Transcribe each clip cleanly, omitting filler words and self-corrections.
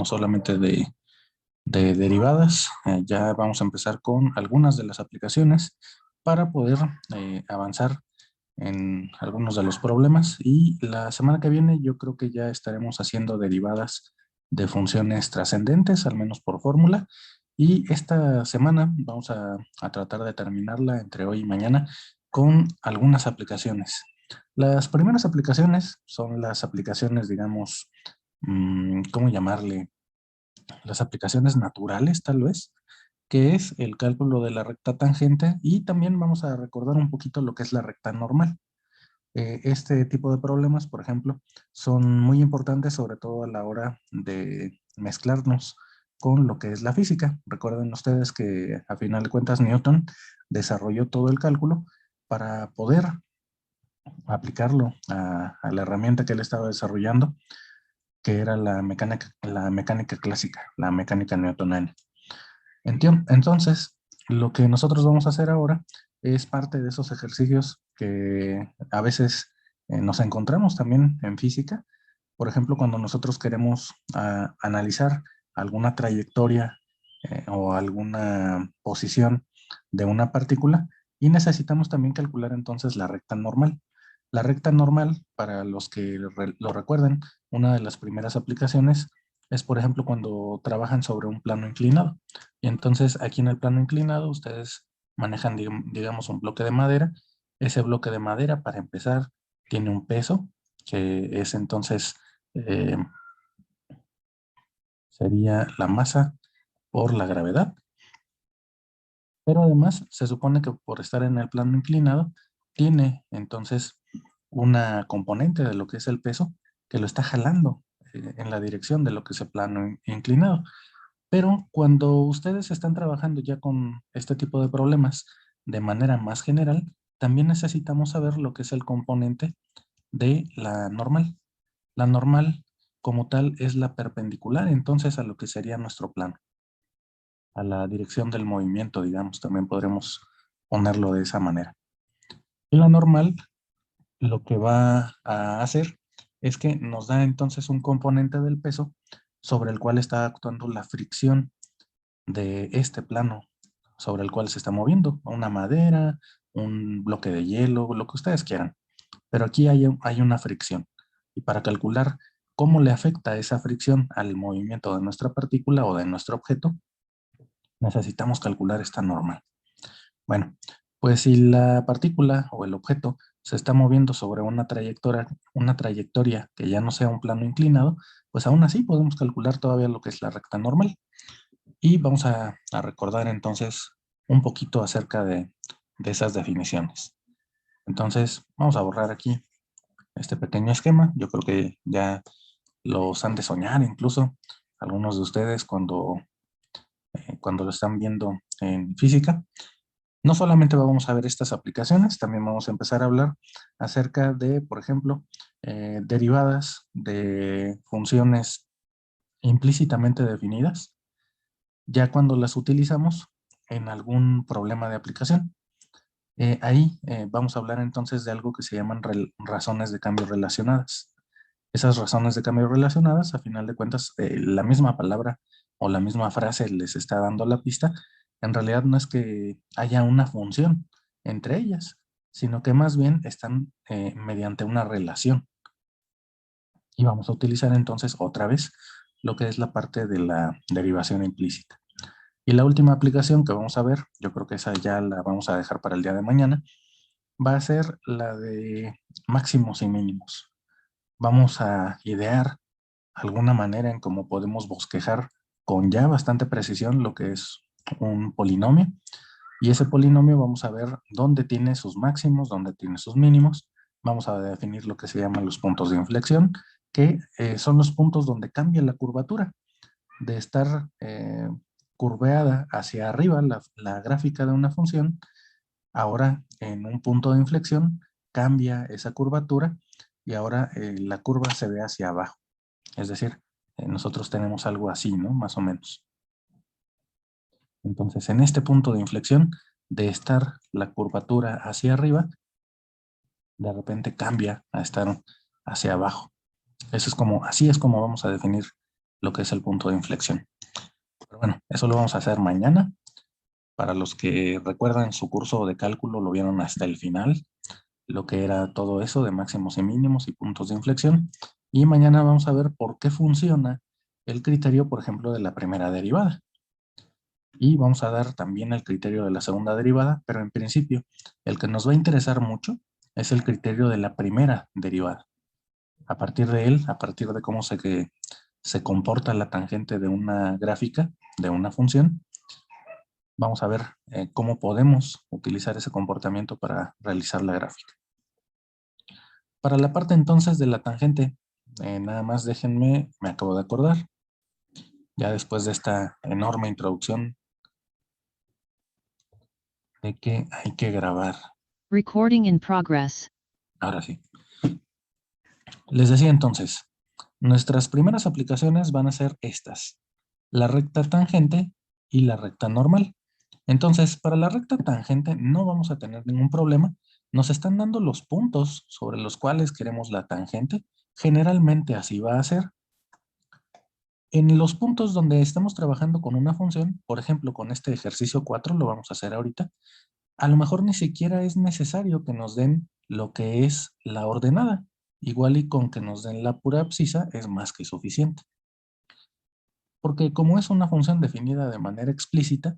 no solamente de derivadas. Ya vamos a empezar con algunas de las aplicaciones para poder avanzar en algunos de los problemas, y la semana que viene yo creo que ya estaremos haciendo derivadas de funciones trascendentes, al menos por fórmula, y esta semana vamos a tratar de terminarla entre hoy y mañana con algunas aplicaciones. Las primeras aplicaciones son las aplicaciones, digamos, ¿cómo llamarle? Las aplicaciones naturales, tal vez, que es el cálculo de la recta tangente, y también vamos a recordar un poquito lo que es la recta normal. Este tipo de problemas, por ejemplo, son muy importantes, sobre todo a la hora de mezclarnos con lo que es la física. Recuerden ustedes que a final de cuentas Newton desarrolló todo el cálculo para poder aplicarlo a la herramienta que él estaba desarrollando, que era la mecánica clásica, la mecánica newtoniana. Entonces, lo que nosotros vamos a hacer ahora es parte de esos ejercicios que a veces nos encontramos también en física. Por ejemplo, cuando nosotros queremos analizar alguna trayectoria o alguna posición de una partícula, y necesitamos también calcular entonces la recta normal. La recta normal, para los que lo recuerden, una de las primeras aplicaciones es, por ejemplo, cuando trabajan sobre un plano inclinado. Y entonces aquí en el plano inclinado ustedes manejan, digamos, un bloque de madera. Ese bloque de madera, para empezar, tiene un peso, que es entonces, eh, sería la masa por la gravedad. Pero además se supone que por estar en el plano inclinado, tiene entonces una componente de lo que es el peso que lo está jalando en la dirección de lo que es el plano inclinado. Pero cuando ustedes están trabajando ya con este tipo de problemas de manera más general, también necesitamos saber lo que es el componente de la normal. La normal como tal es la perpendicular entonces a lo que sería nuestro plano, a la dirección del movimiento, digamos, también podremos ponerlo de esa manera. Y la normal lo que va a hacer es que nos da entonces un componente del peso sobre el cual está actuando la fricción de este plano sobre el cual se está moviendo, una madera, un bloque de hielo, lo que ustedes quieran. Pero aquí hay una fricción. Y para calcular cómo le afecta esa fricción al movimiento de nuestra partícula o de nuestro objeto, necesitamos calcular esta normal. Bueno, pues si la partícula o el objeto se está moviendo sobre una trayectoria que ya no sea un plano inclinado, pues aún así podemos calcular todavía lo que es la recta normal. Y vamos a recordar entonces un poquito acerca de esas definiciones. Entonces, vamos a borrar aquí este pequeño esquema. Yo creo que ya los han de soñar incluso algunos de ustedes cuando lo están viendo en física. No solamente vamos a ver estas aplicaciones, también vamos a empezar a hablar acerca de, por ejemplo, derivadas de funciones implícitamente definidas, ya cuando las utilizamos en algún problema de aplicación. Ahí vamos a hablar entonces de algo que se llaman razones de cambio relacionadas. Esas razones de cambio relacionadas, a final de cuentas, la misma palabra o la misma frase les está dando la pista. En realidad no es que haya una función entre ellas, sino que más bien están mediante una relación. Y vamos a utilizar entonces otra vez lo que es la parte de la derivación implícita. Y la última aplicación que vamos a ver, yo creo que esa ya la vamos a dejar para el día de mañana, va a ser la de máximos y mínimos. Vamos a idear alguna manera en cómo podemos bosquejar con ya bastante precisión lo que es un polinomio. Y ese polinomio vamos a ver dónde tiene sus máximos, dónde tiene sus mínimos. Vamos a definir lo que se llaman los puntos de inflexión, que son los puntos donde cambia la curvatura de estar curveada hacia arriba la gráfica de una función. Ahora en un punto de inflexión cambia esa curvatura y ahora la curva se ve hacia abajo. Es decir, nosotros tenemos algo así, ¿no? Más o menos. Entonces, en este punto de inflexión, de estar la curvatura hacia arriba, de repente cambia a estar hacia abajo. Así es como vamos a definir lo que es el punto de inflexión. Pero bueno, eso lo vamos a hacer mañana. Para los que recuerdan su curso de cálculo, lo vieron hasta el final, lo que era todo eso de máximos y mínimos y puntos de inflexión. Y mañana vamos a ver por qué funciona el criterio, por ejemplo, de la primera derivada. Y vamos a dar también el criterio de la segunda derivada, pero en principio el que nos va a interesar mucho es el criterio de la primera derivada. A partir de él, a partir de cómo se comporta la tangente de una gráfica, de una función, vamos a ver cómo podemos utilizar ese comportamiento para realizar la gráfica. Para la parte entonces de la tangente, nada más déjenme, me acabo de acordar, ya después de esta enorme introducción, de que hay que grabar. Recording in progress. Ahora sí. Les decía entonces, nuestras primeras aplicaciones van a ser estas, la recta tangente y la recta normal. Entonces, para la recta tangente no vamos a tener ningún problema. Nos están dando los puntos sobre los cuales queremos la tangente. Generalmente así va a ser. En los puntos donde estamos trabajando con una función, por ejemplo, con este ejercicio 4, lo vamos a hacer ahorita, a lo mejor ni siquiera es necesario que nos den lo que es la ordenada. Igual y con que nos den la pura abscisa es más que suficiente. Porque como es una función definida de manera explícita,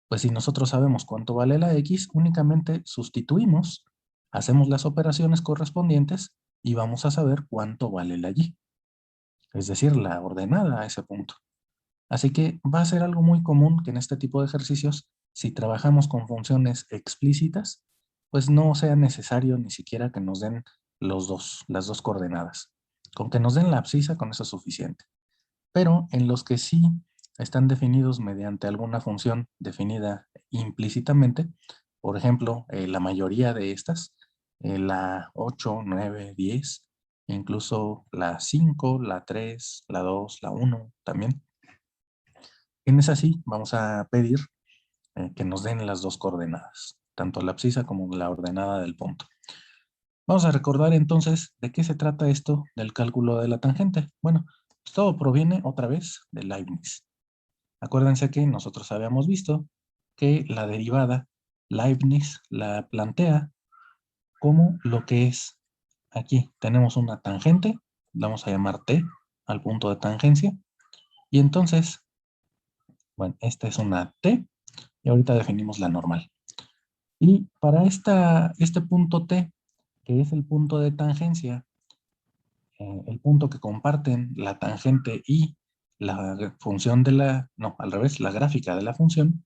pues si nosotros sabemos cuánto vale la x, únicamente sustituimos, hacemos las operaciones correspondientes y vamos a saber cuánto vale la y. Es decir, la ordenada a ese punto. Así que va a ser algo muy común que en este tipo de ejercicios, si trabajamos con funciones explícitas, pues no sea necesario ni siquiera que nos den las dos coordenadas. Con que nos den la abscisa, con eso es suficiente. Pero en los que sí están definidos mediante alguna función definida implícitamente, por ejemplo, la mayoría de estas, la 8, 9, 10, incluso la 5, la 3, la 2, la 1 también. En esa sí vamos a pedir que nos den las dos coordenadas, tanto la abscisa como la ordenada del punto. Vamos a recordar entonces de qué se trata esto del cálculo de la tangente. Bueno, pues todo proviene otra vez de Leibniz. Acuérdense que nosotros habíamos visto que la derivada Leibniz la plantea como lo que es aquí. Tenemos una tangente, la vamos a llamar t al punto de tangencia. Y entonces, bueno, esta es una t y ahorita definimos la normal. Y para este punto t, que es el punto de tangencia, el punto que comparten la tangente y la función de no, al revés, la gráfica de la función,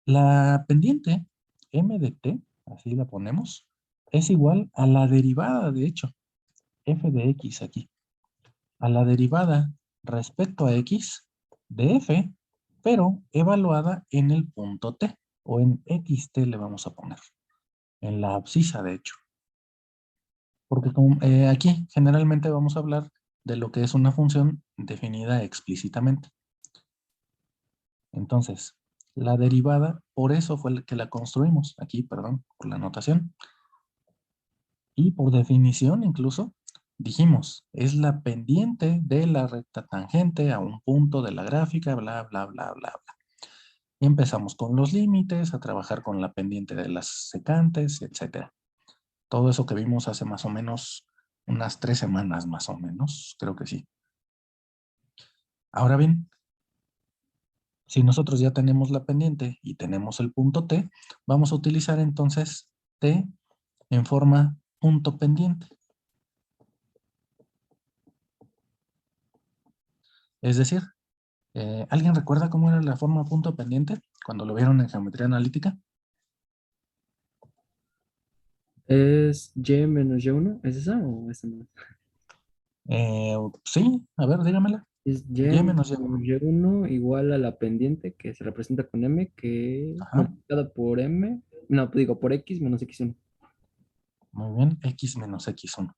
la pendiente m de t, así la ponemos, es igual a la derivada, de hecho, f de x aquí, a la derivada respecto a x de f, pero evaluada en el punto t, o en xt le vamos a poner, en la abscisa de hecho. Porque aquí generalmente vamos a hablar de lo que es una función definida explícitamente. Entonces, la derivada, por eso fue que la construimos aquí, perdón, por la notación. Y por definición incluso, dijimos, es la pendiente de la recta tangente a un punto de la gráfica, bla, bla, bla, bla, bla. Y empezamos con los límites, a trabajar con la pendiente de las secantes, etc. Todo eso que vimos hace más o menos unas 3 semanas más o menos, creo que sí. Ahora bien, si nosotros ya tenemos la pendiente y tenemos el punto T, vamos a utilizar entonces T en forma punto pendiente. Es decir, ¿alguien recuerda cómo era la forma punto pendiente cuando lo vieron en geometría analítica? ¿Es y menos y1? ¿Es esa o esa más? Sí, a ver, dígamela. Es y Y menos menos Y1. y1 igual a la pendiente que se representa con m, que Ajá, multiplicada por m, no, digo por x menos x1. muy bien, X menos X1.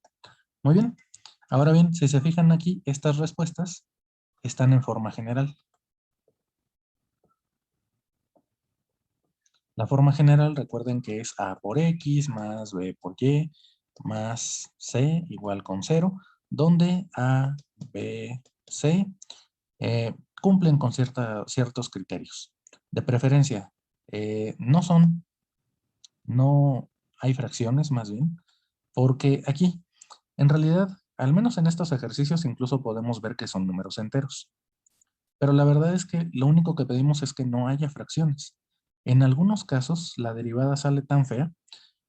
Muy bien. Ahora bien, si se fijan aquí, estas respuestas están en forma general. La forma general, recuerden que es A por X más B por Y más C igual con 0, donde A, B, cumplen con ciertos criterios. De preferencia, no hay fracciones más bien, porque aquí, en realidad, al menos en estos ejercicios, incluso podemos ver que son números enteros. Pero la verdad es que lo único que pedimos es que no haya fracciones. En algunos casos, la derivada sale tan fea,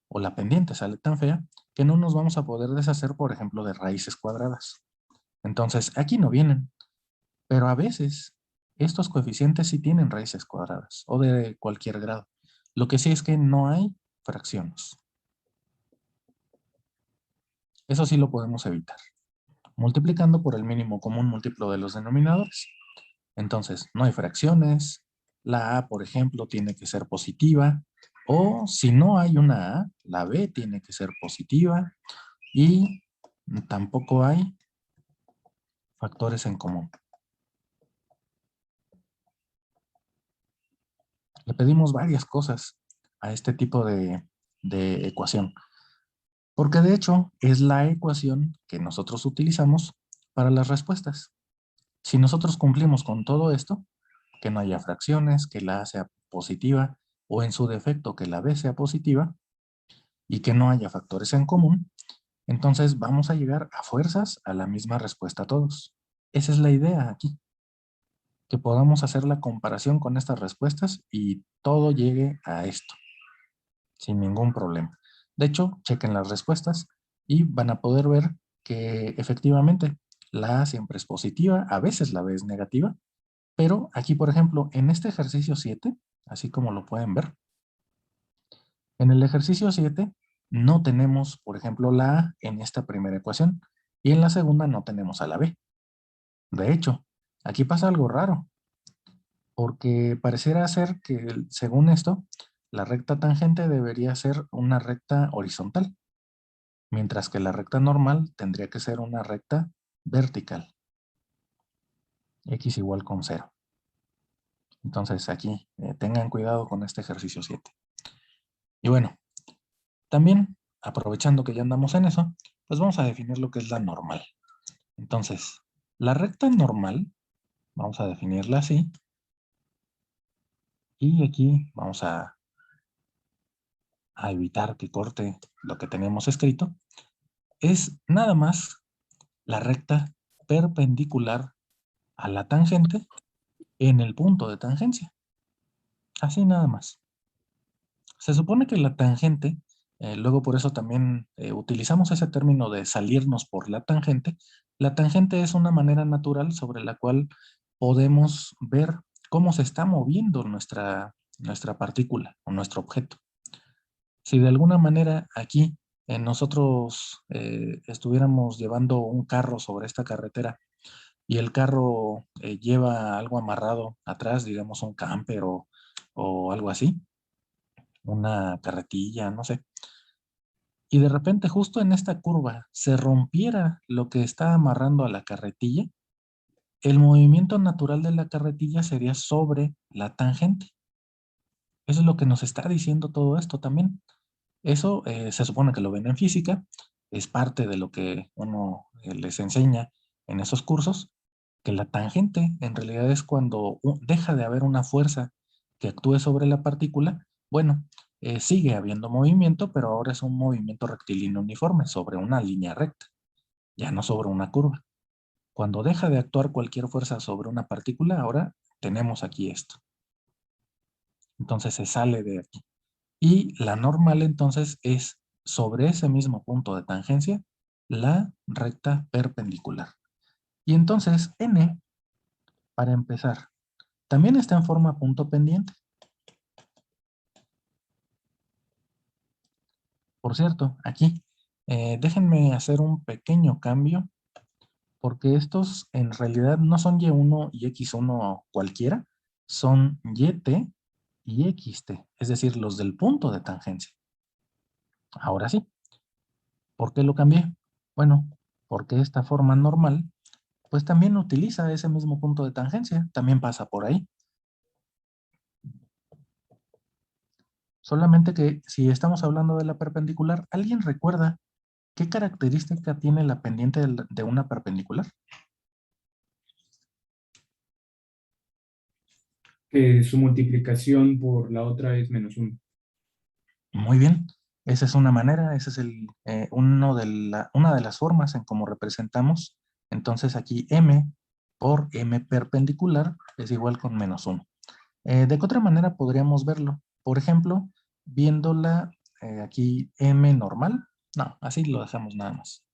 o la pendiente sale tan fea, que no nos vamos a poder deshacer, por ejemplo, de raíces cuadradas. Entonces, aquí no vienen, pero a veces estos coeficientes sí tienen raíces cuadradas, o de cualquier grado. Lo que sí es que no hay fracciones. Eso sí lo podemos evitar, multiplicando por el mínimo común múltiplo de los denominadores. Entonces, no hay fracciones. La A, por ejemplo, tiene que ser positiva. O si no hay una A, la B tiene que ser positiva. Y tampoco hay factores en común. Le pedimos varias cosas a este tipo de ecuación. Porque de hecho, es la ecuación que nosotros utilizamos para las respuestas. Si nosotros cumplimos con todo esto, que no haya fracciones, que la A sea positiva o en su defecto que la B sea positiva y que no haya factores en común, entonces vamos a llegar a fuerzas a la misma respuesta todos. Esa es la idea aquí, que podamos hacer la comparación con estas respuestas y todo llegue a esto, sin ningún problema. De hecho, chequen las respuestas y van a poder ver que efectivamente la A siempre es positiva, a veces la B es negativa, pero aquí, por ejemplo, en este ejercicio 7, así como lo pueden ver, en el ejercicio 7 no tenemos, por ejemplo, la A en esta primera ecuación y en la segunda no tenemos a la B. De hecho, aquí pasa algo raro, porque pareciera ser que, según esto, la recta tangente debería ser una recta horizontal, mientras que la recta normal tendría que ser una recta vertical, x igual con 0. Entonces aquí tengan cuidado con este ejercicio 7. Y bueno, también, aprovechando que ya andamos en eso, pues vamos a definir lo que es la normal. Entonces, la recta normal, vamos a definirla así, y aquí vamos a evitar que corte lo que teníamos escrito, es nada más la recta perpendicular a la tangente en el punto de tangencia. Así nada más. Se supone que la tangente, luego por eso también utilizamos ese término de salirnos por la tangente. La tangente es una manera natural sobre la cual podemos ver cómo se está moviendo nuestra partícula o nuestro objeto. Si de alguna manera aquí nosotros estuviéramos llevando un carro sobre esta carretera y el carro lleva algo amarrado atrás, digamos un camper o algo así, una carretilla, no sé, y de repente justo en esta curva se rompiera lo que está amarrando a la carretilla, el movimiento natural de la carretilla sería sobre la tangente. Eso es lo que nos está diciendo todo esto también. Eso se supone que lo ven en física, es parte de lo que uno les enseña en esos cursos, que la tangente en realidad es cuando deja de haber una fuerza que actúe sobre la partícula. Bueno, sigue habiendo movimiento, pero ahora es un movimiento rectilíneo uniforme sobre una línea recta, ya no sobre una curva. Cuando deja de actuar cualquier fuerza sobre una partícula, ahora tenemos aquí esto. Entonces se sale de aquí. Y la normal entonces es sobre ese mismo punto de tangencia la recta perpendicular. Y entonces n, para empezar, también está en forma punto pendiente. Por cierto, aquí, déjenme hacer un pequeño cambio, porque estos en realidad no son y1 y x1 cualquiera, son yt y xt, es decir, los del punto de tangencia. Ahora sí, ¿por qué lo cambié? Bueno, porque esta forma normal, pues también utiliza ese mismo punto de tangencia, también pasa por ahí. Solamente que si estamos hablando de la perpendicular, ¿alguien recuerda qué característica tiene la pendiente de una perpendicular? Que su multiplicación por la otra es -1. Muy bien. Esa es una manera, esa es una de las formas en cómo representamos. Entonces aquí m por m perpendicular es igual con -1. ¿De qué otra manera podríamos verlo? Por ejemplo, viéndola aquí m normal. No, así lo dejamos nada más.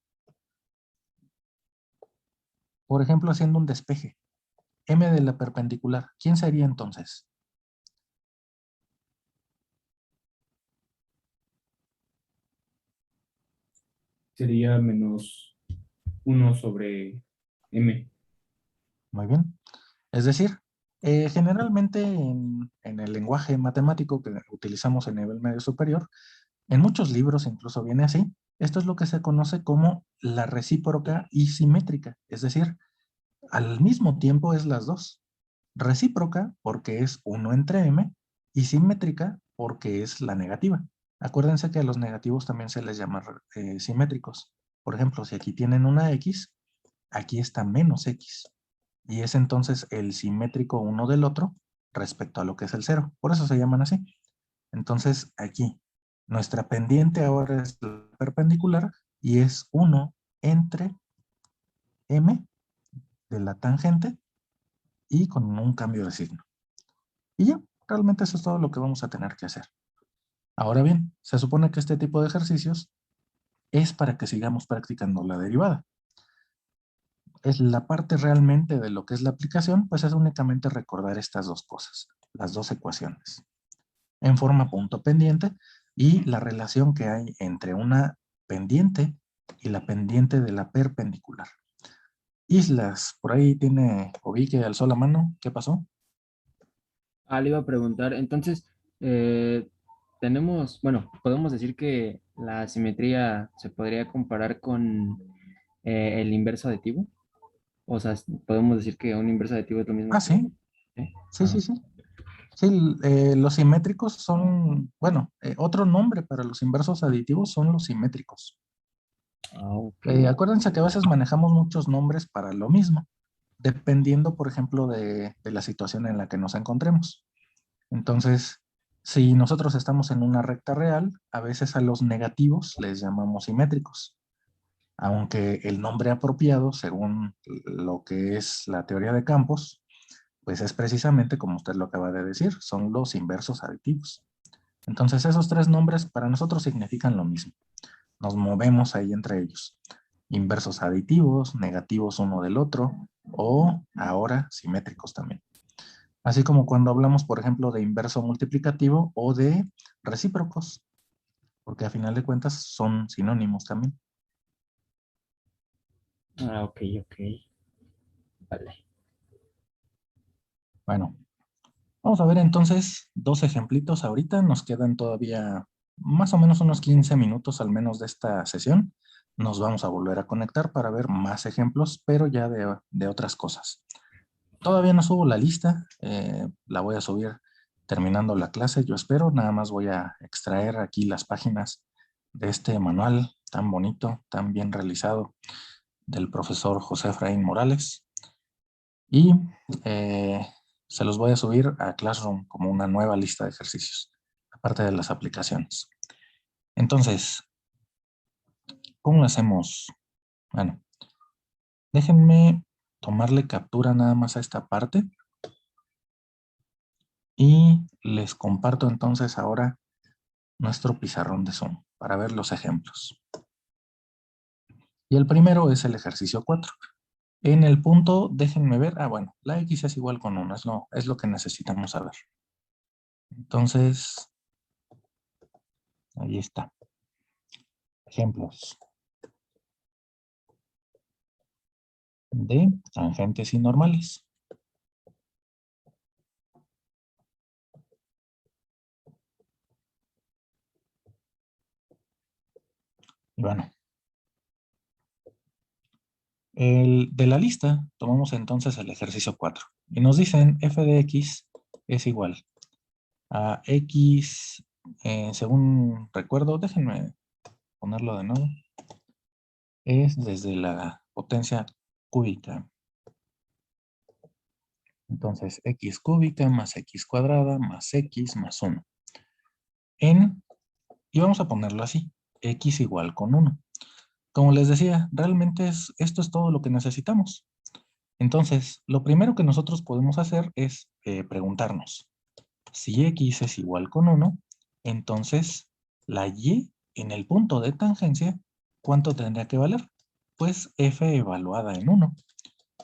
Por ejemplo, haciendo un despeje. M de la perpendicular. ¿Quién sería entonces? Sería -1 sobre m. Muy bien. Es decir, generalmente en el lenguaje matemático que utilizamos en nivel medio superior, en muchos libros incluso viene así. Esto es lo que se conoce como la recíproca y simétrica. Es decir, al mismo tiempo es las dos. Recíproca porque es 1 entre m y simétrica porque es la negativa. Acuérdense que a los negativos también se les llama simétricos. Por ejemplo, si aquí tienen una x, aquí está menos x. Y es entonces el simétrico uno del otro respecto a lo que es el cero. Por eso se llaman así. Entonces aquí, nuestra pendiente ahora es la perpendicular y es 1 entre m de la tangente y con un cambio de signo. Y ya, realmente eso es todo lo que vamos a tener que hacer. Ahora bien, se supone que este tipo de ejercicios es para que sigamos practicando la derivada. Es la parte realmente de lo que es la aplicación, pues es únicamente recordar estas dos cosas, las dos ecuaciones, en forma punto pendiente y la relación que hay entre una pendiente y la pendiente de la perpendicular. Islas, por ahí tiene, o vi que alzó la mano, ¿qué pasó? Le iba a preguntar, entonces, bueno, podemos decir que la simetría se podría comparar con el inverso aditivo. O sea, podemos decir que un inverso aditivo es lo mismo Ah, que... sí, ¿eh? sí, sí, sí. Sí, los simétricos son, bueno, otro nombre para los inversos aditivos son los simétricos. Ok. Acuérdense que a veces manejamos muchos nombres para lo mismo, dependiendo, por ejemplo, de la situación en la que nos encontremos. Entonces, si nosotros estamos en una recta real, a veces a los negativos les llamamos simétricos, aunque el nombre apropiado, según lo que es la teoría de campos, pues es precisamente como usted lo acaba de decir, son los inversos aditivos. Entonces, esos tres nombres para nosotros significan lo mismo. Nos movemos ahí entre ellos. Inversos aditivos, negativos uno del otro, o ahora simétricos también. Así como cuando hablamos, por ejemplo, de inverso multiplicativo o de recíprocos, porque a final de cuentas son sinónimos también. Ok, ok. Vale. Bueno, vamos a ver entonces dos ejemplitos ahorita. Nos quedan todavía más o menos unos 15 minutos al menos de esta sesión. Nos vamos a volver a conectar para ver más ejemplos, pero ya de otras cosas. Todavía no subo la lista, la voy a subir terminando la clase, yo espero. Nada más voy a extraer aquí las páginas de este manual tan bonito, tan bien realizado del profesor José Efraín Morales. Y se los voy a subir a Classroom como una nueva lista de ejercicios, aparte de las aplicaciones. Entonces, ¿cómo lo hacemos? Bueno, déjenme tomarle captura nada más a esta parte. Y les comparto entonces ahora nuestro pizarrón de Zoom para ver los ejemplos. Y el primero es el ejercicio 4. En el punto, déjenme ver, bueno, la X es igual con 1, es lo que necesitamos saber. Entonces, ahí está. Ejemplos de tangentes y normales. Y bueno, de la lista tomamos entonces el ejercicio 4 y nos dicen f de x es igual a x, según recuerdo, déjenme ponerlo de nuevo, es desde la potencia cúbica. Entonces, x cúbica más x cuadrada más x más 1. Y vamos a ponerlo así, x igual con 1. Como les decía, realmente esto es todo lo que necesitamos. Entonces, lo primero que nosotros podemos hacer es preguntarnos, si x es igual con 1, entonces la y en el punto de tangencia, ¿cuánto tendría que valer? Pues f evaluada en 1.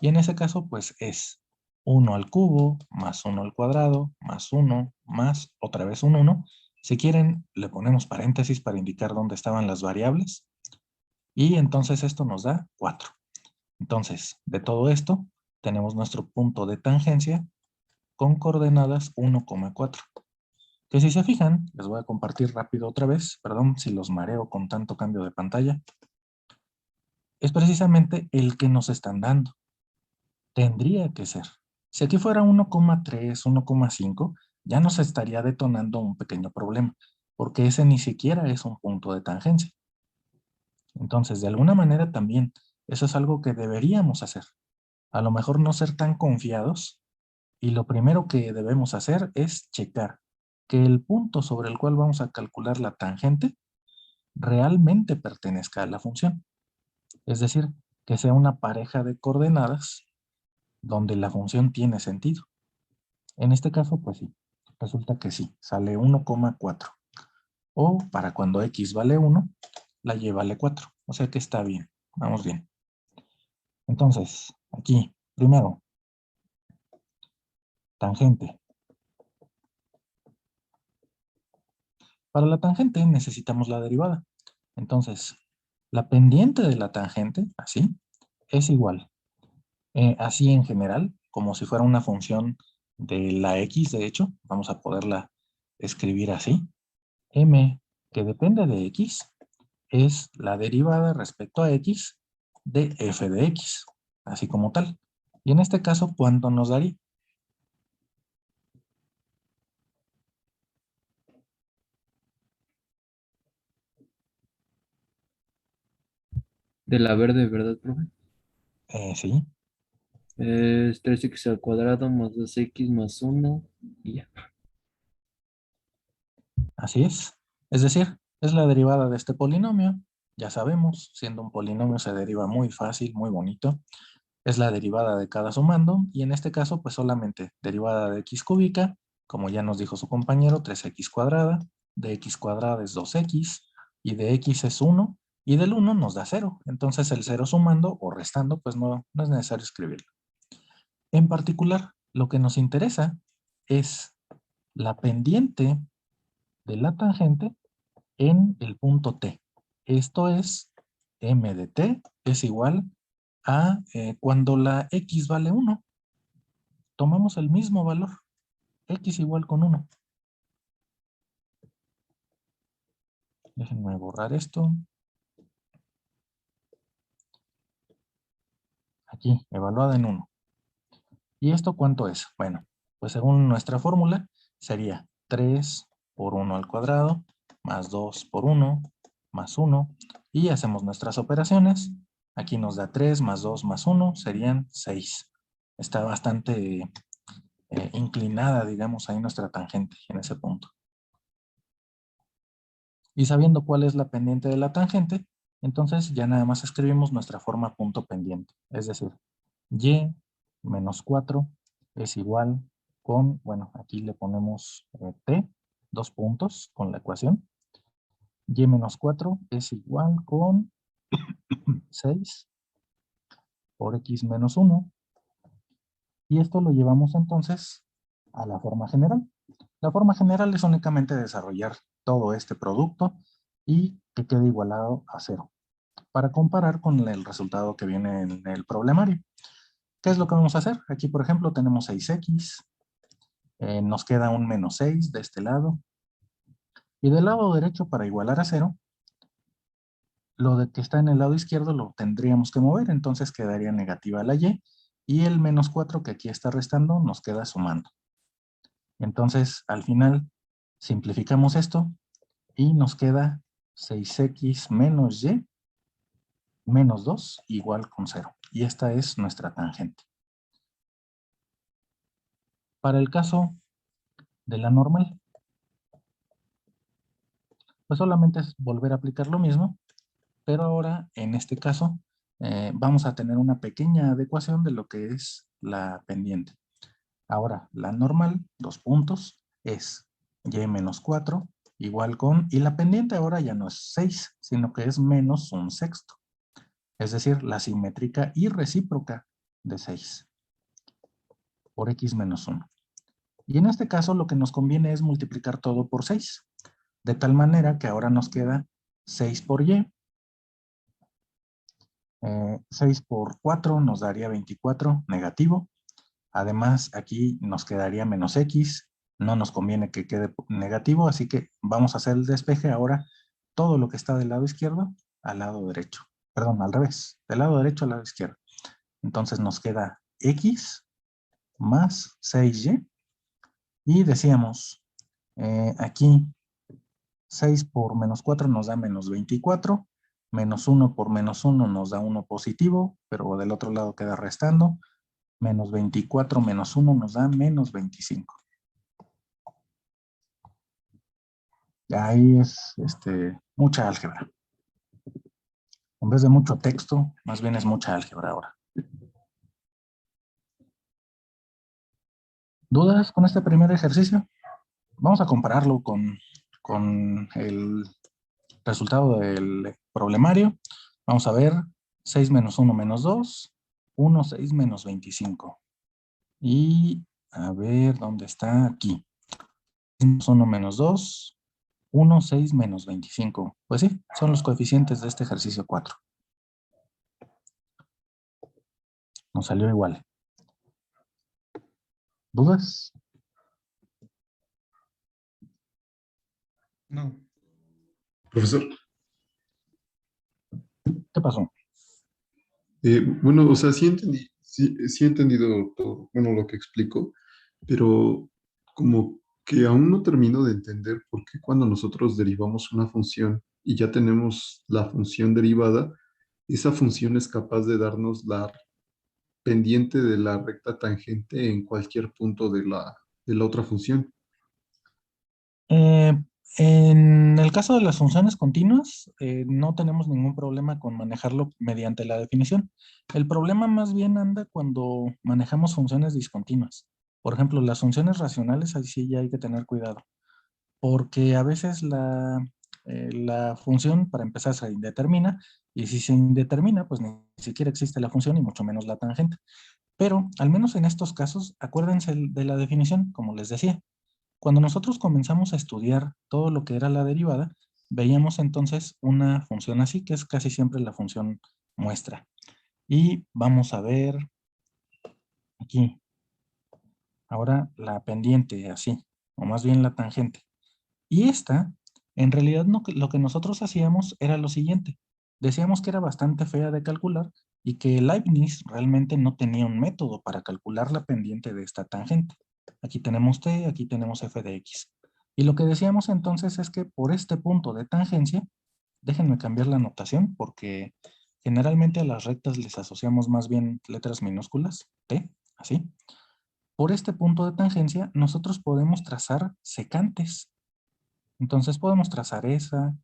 Y en ese caso, pues es 1 al cubo, más 1 al cuadrado, más 1, más otra vez un 1. Si quieren, le ponemos paréntesis para indicar dónde estaban las variables. Y entonces esto nos da 4. Entonces, de todo esto, tenemos nuestro punto de tangencia con coordenadas 1,4. Que si se fijan, les voy a compartir rápido otra vez, perdón si los mareo con tanto cambio de pantalla, es precisamente el que nos están dando. Tendría que ser. Si aquí fuera 1,3, 1,5, ya nos estaría detonando un pequeño problema, porque ese ni siquiera es un punto de tangencia. Entonces, de alguna manera también, eso es algo que deberíamos hacer. A lo mejor no ser tan confiados, y lo primero que debemos hacer es checar que el punto sobre el cual vamos a calcular la tangente realmente pertenezca a la función. Es decir, que sea una pareja de coordenadas donde la función tiene sentido. En este caso, pues sí, resulta que sí, sale 1,4. O para cuando x vale 1, la y vale 4. O sea que está bien, vamos bien. Entonces, aquí, primero, tangente. Para la tangente necesitamos la derivada. Entonces, la pendiente de la tangente, así, es igual. Así en general, como si fuera una función de la x, de hecho, vamos a poderla escribir así. M, que depende de x, es la derivada respecto a x de f de x, así como tal. Y en este caso, ¿cuánto nos daría? De la verde, ¿verdad, profe? Sí, Es 3x al cuadrado más 2x más 1 y ya. así es. Es decir, es la derivada de este polinomio. Ya sabemos, siendo un polinomio se deriva muy fácil, muy bonito. Es la derivada de cada sumando, y en este caso, pues solamente derivada de x cúbica, como ya nos dijo su compañero, 3x cuadrada, de x cuadrada es 2x, y de x es 1, y del 1 nos da 0. Entonces el 0 sumando o restando, pues no es necesario escribirlo. En particular, lo que nos interesa es la pendiente de la tangente en el punto T. Esto es, m de t es igual a cuando la x vale 1. Tomamos el mismo valor, x igual con 1. Déjenme borrar esto. Aquí, evaluada en 1. ¿Y esto cuánto es? Bueno, pues según nuestra fórmula, sería 3 por 1 al cuadrado, más 2 por 1, más 1. Y hacemos nuestras operaciones. Aquí nos da 3 más 2 más 1, serían 6. Está bastante inclinada, digamos, ahí nuestra tangente en ese punto. Y sabiendo cuál es la pendiente de la tangente, entonces ya nada más escribimos nuestra forma punto pendiente. Es decir, y menos 4 es igual con, bueno, aquí le ponemos t, 2 puntos con la ecuación. Y menos 4 es igual con 6 por x menos 1. Y esto lo llevamos entonces a la forma general. La forma general es únicamente desarrollar todo este producto y que quede igualado a 0, para comparar con el resultado que viene en el problemario. ¿Qué es lo que vamos a hacer? Aquí, por ejemplo, tenemos 6x, nos queda un menos 6 de este lado, y del lado derecho, para igualar a 0, lo de que está en el lado izquierdo lo tendríamos que mover, entonces quedaría negativa la y el menos 4 que aquí está restando nos queda sumando. Entonces, al final, simplificamos esto y nos queda 6x menos y menos 2 igual con 0. Y esta es nuestra tangente. Para el caso de la normal, pues solamente es volver a aplicar lo mismo, pero ahora en este caso vamos a tener una pequeña adecuación de lo que es la pendiente. Ahora, la normal, 2 puntos, es y menos 4 igual con, y la pendiente ahora ya no es 6, sino que es menos 1/6. Es decir, la simétrica y recíproca de 6 por x menos 1. Y en este caso lo que nos conviene es multiplicar todo por 6. De tal manera que ahora nos queda 6 por y. 6 por 4 nos daría 24, negativo. Además, aquí nos quedaría menos x. No nos conviene que quede negativo, así que vamos a hacer el despeje ahora. Todo lo que está del lado izquierdo al lado derecho. Perdón, al revés. Del lado derecho al lado izquierdo. Entonces nos queda x más 6y. Y decíamos, aquí 6 por menos 4 nos da menos 24. Menos 1 por menos 1 nos da 1 positivo, pero del otro lado queda restando. Menos 24 menos 1 nos da menos 25. Ahí es mucha álgebra. En vez de mucho texto, más bien es mucha álgebra ahora. ¿Dudas con este primer ejercicio? Vamos a compararlo con el resultado del problemario. Vamos a ver 6 menos 1 menos 2, 1, 6 menos 25. Y a ver, ¿dónde está? Aquí. 1 menos 2, 1, 6 menos 25. Pues sí, son los coeficientes de este ejercicio 4. Nos salió igual. ¿Dudas? No. Profesor, ¿Qué pasó? bueno, o sea, sí he entendido todo, bueno, lo que explico, pero como que aún no termino de entender por qué cuando nosotros derivamos una función y ya tenemos la función derivada, esa función es capaz de darnos la pendiente de la recta tangente en cualquier punto de la otra función. Eh, en el caso de las funciones continuas, no tenemos ningún problema con manejarlo mediante la definición. El problema más bien anda cuando manejamos funciones discontinuas. Por ejemplo, las funciones racionales, ahí sí ya hay que tener cuidado. Porque a veces la función, para empezar, se indetermina, y si se indetermina, pues ni siquiera existe la función y mucho menos la tangente. Pero, al menos en estos casos, acuérdense de la definición, como les decía. Cuando nosotros comenzamos a estudiar todo lo que era la derivada, veíamos entonces una función así, que es casi siempre la función muestra. Y vamos a ver aquí, ahora la pendiente, así, o más bien la tangente. Y esta, en realidad lo que nosotros hacíamos era lo siguiente. Decíamos que era bastante fea de calcular y que Leibniz realmente no tenía un método para calcular la pendiente de esta tangente. Aquí tenemos t, aquí tenemos f de x. Y lo que decíamos entonces es que por este punto de tangencia, déjenme cambiar la notación porque generalmente a las rectas les asociamos más bien letras minúsculas, t, así. Por este punto de tangencia nosotros podemos trazar secantes. Entonces podemos trazar esa,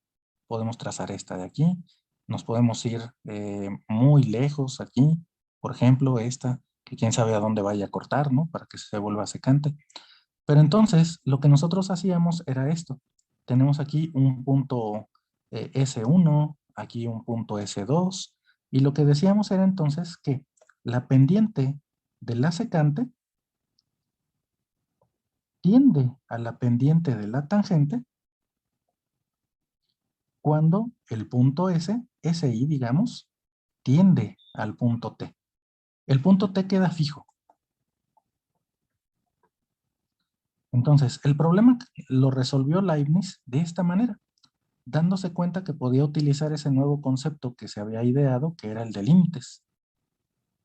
podemos trazar esta de aquí, nos podemos ir muy lejos aquí, por ejemplo esta, que quién sabe a dónde vaya a cortar, ¿no? Para que se vuelva secante. Pero entonces lo que nosotros hacíamos era esto. Tenemos aquí un punto S1, aquí un punto S2, y lo que decíamos era entonces que la pendiente de la secante tiende a la pendiente de la tangente cuando el punto S, SI digamos, tiende al punto T. El punto T queda fijo. Entonces, el problema lo resolvió Leibniz de esta manera, dándose cuenta que podía utilizar ese nuevo concepto que se había ideado, que era el de límites.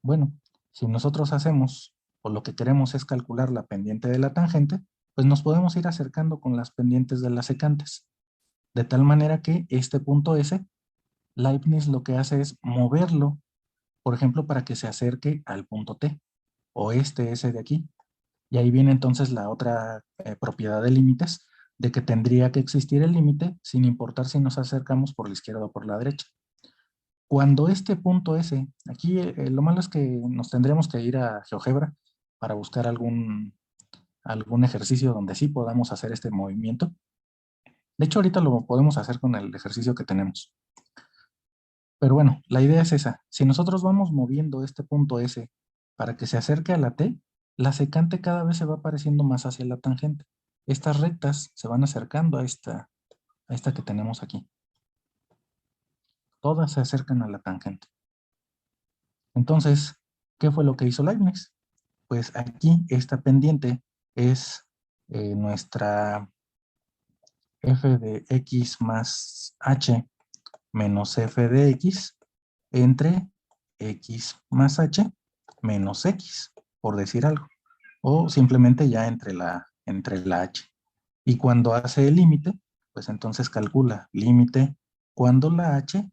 Bueno, si nosotros hacemos, o lo que queremos es calcular la pendiente de la tangente, pues nos podemos ir acercando con las pendientes de las secantes. De tal manera que este punto S, Leibniz lo que hace es moverlo, por ejemplo, para que se acerque al punto T, o este S de aquí. Y ahí viene entonces la otra propiedad de límites, de que tendría que existir el límite sin importar si nos acercamos por la izquierda o por la derecha. Cuando este punto S, aquí lo malo es que nos tendremos que ir a GeoGebra para buscar algún ejercicio donde sí podamos hacer este movimiento. De hecho, ahorita lo podemos hacer con el ejercicio que tenemos. Pero bueno, la idea es esa. Si nosotros vamos moviendo este punto S para que se acerque a la T, la secante cada vez se va pareciendo más hacia la tangente. Estas rectas se van acercando a esta que tenemos aquí. Todas se acercan a la tangente. Entonces, ¿qué fue lo que hizo Leibniz? Pues aquí esta pendiente es nuestra f de x más h menos f de x entre x más h menos x, por decir algo. O simplemente ya entre la h. Y cuando hace el límite, pues entonces calcula límite cuando la h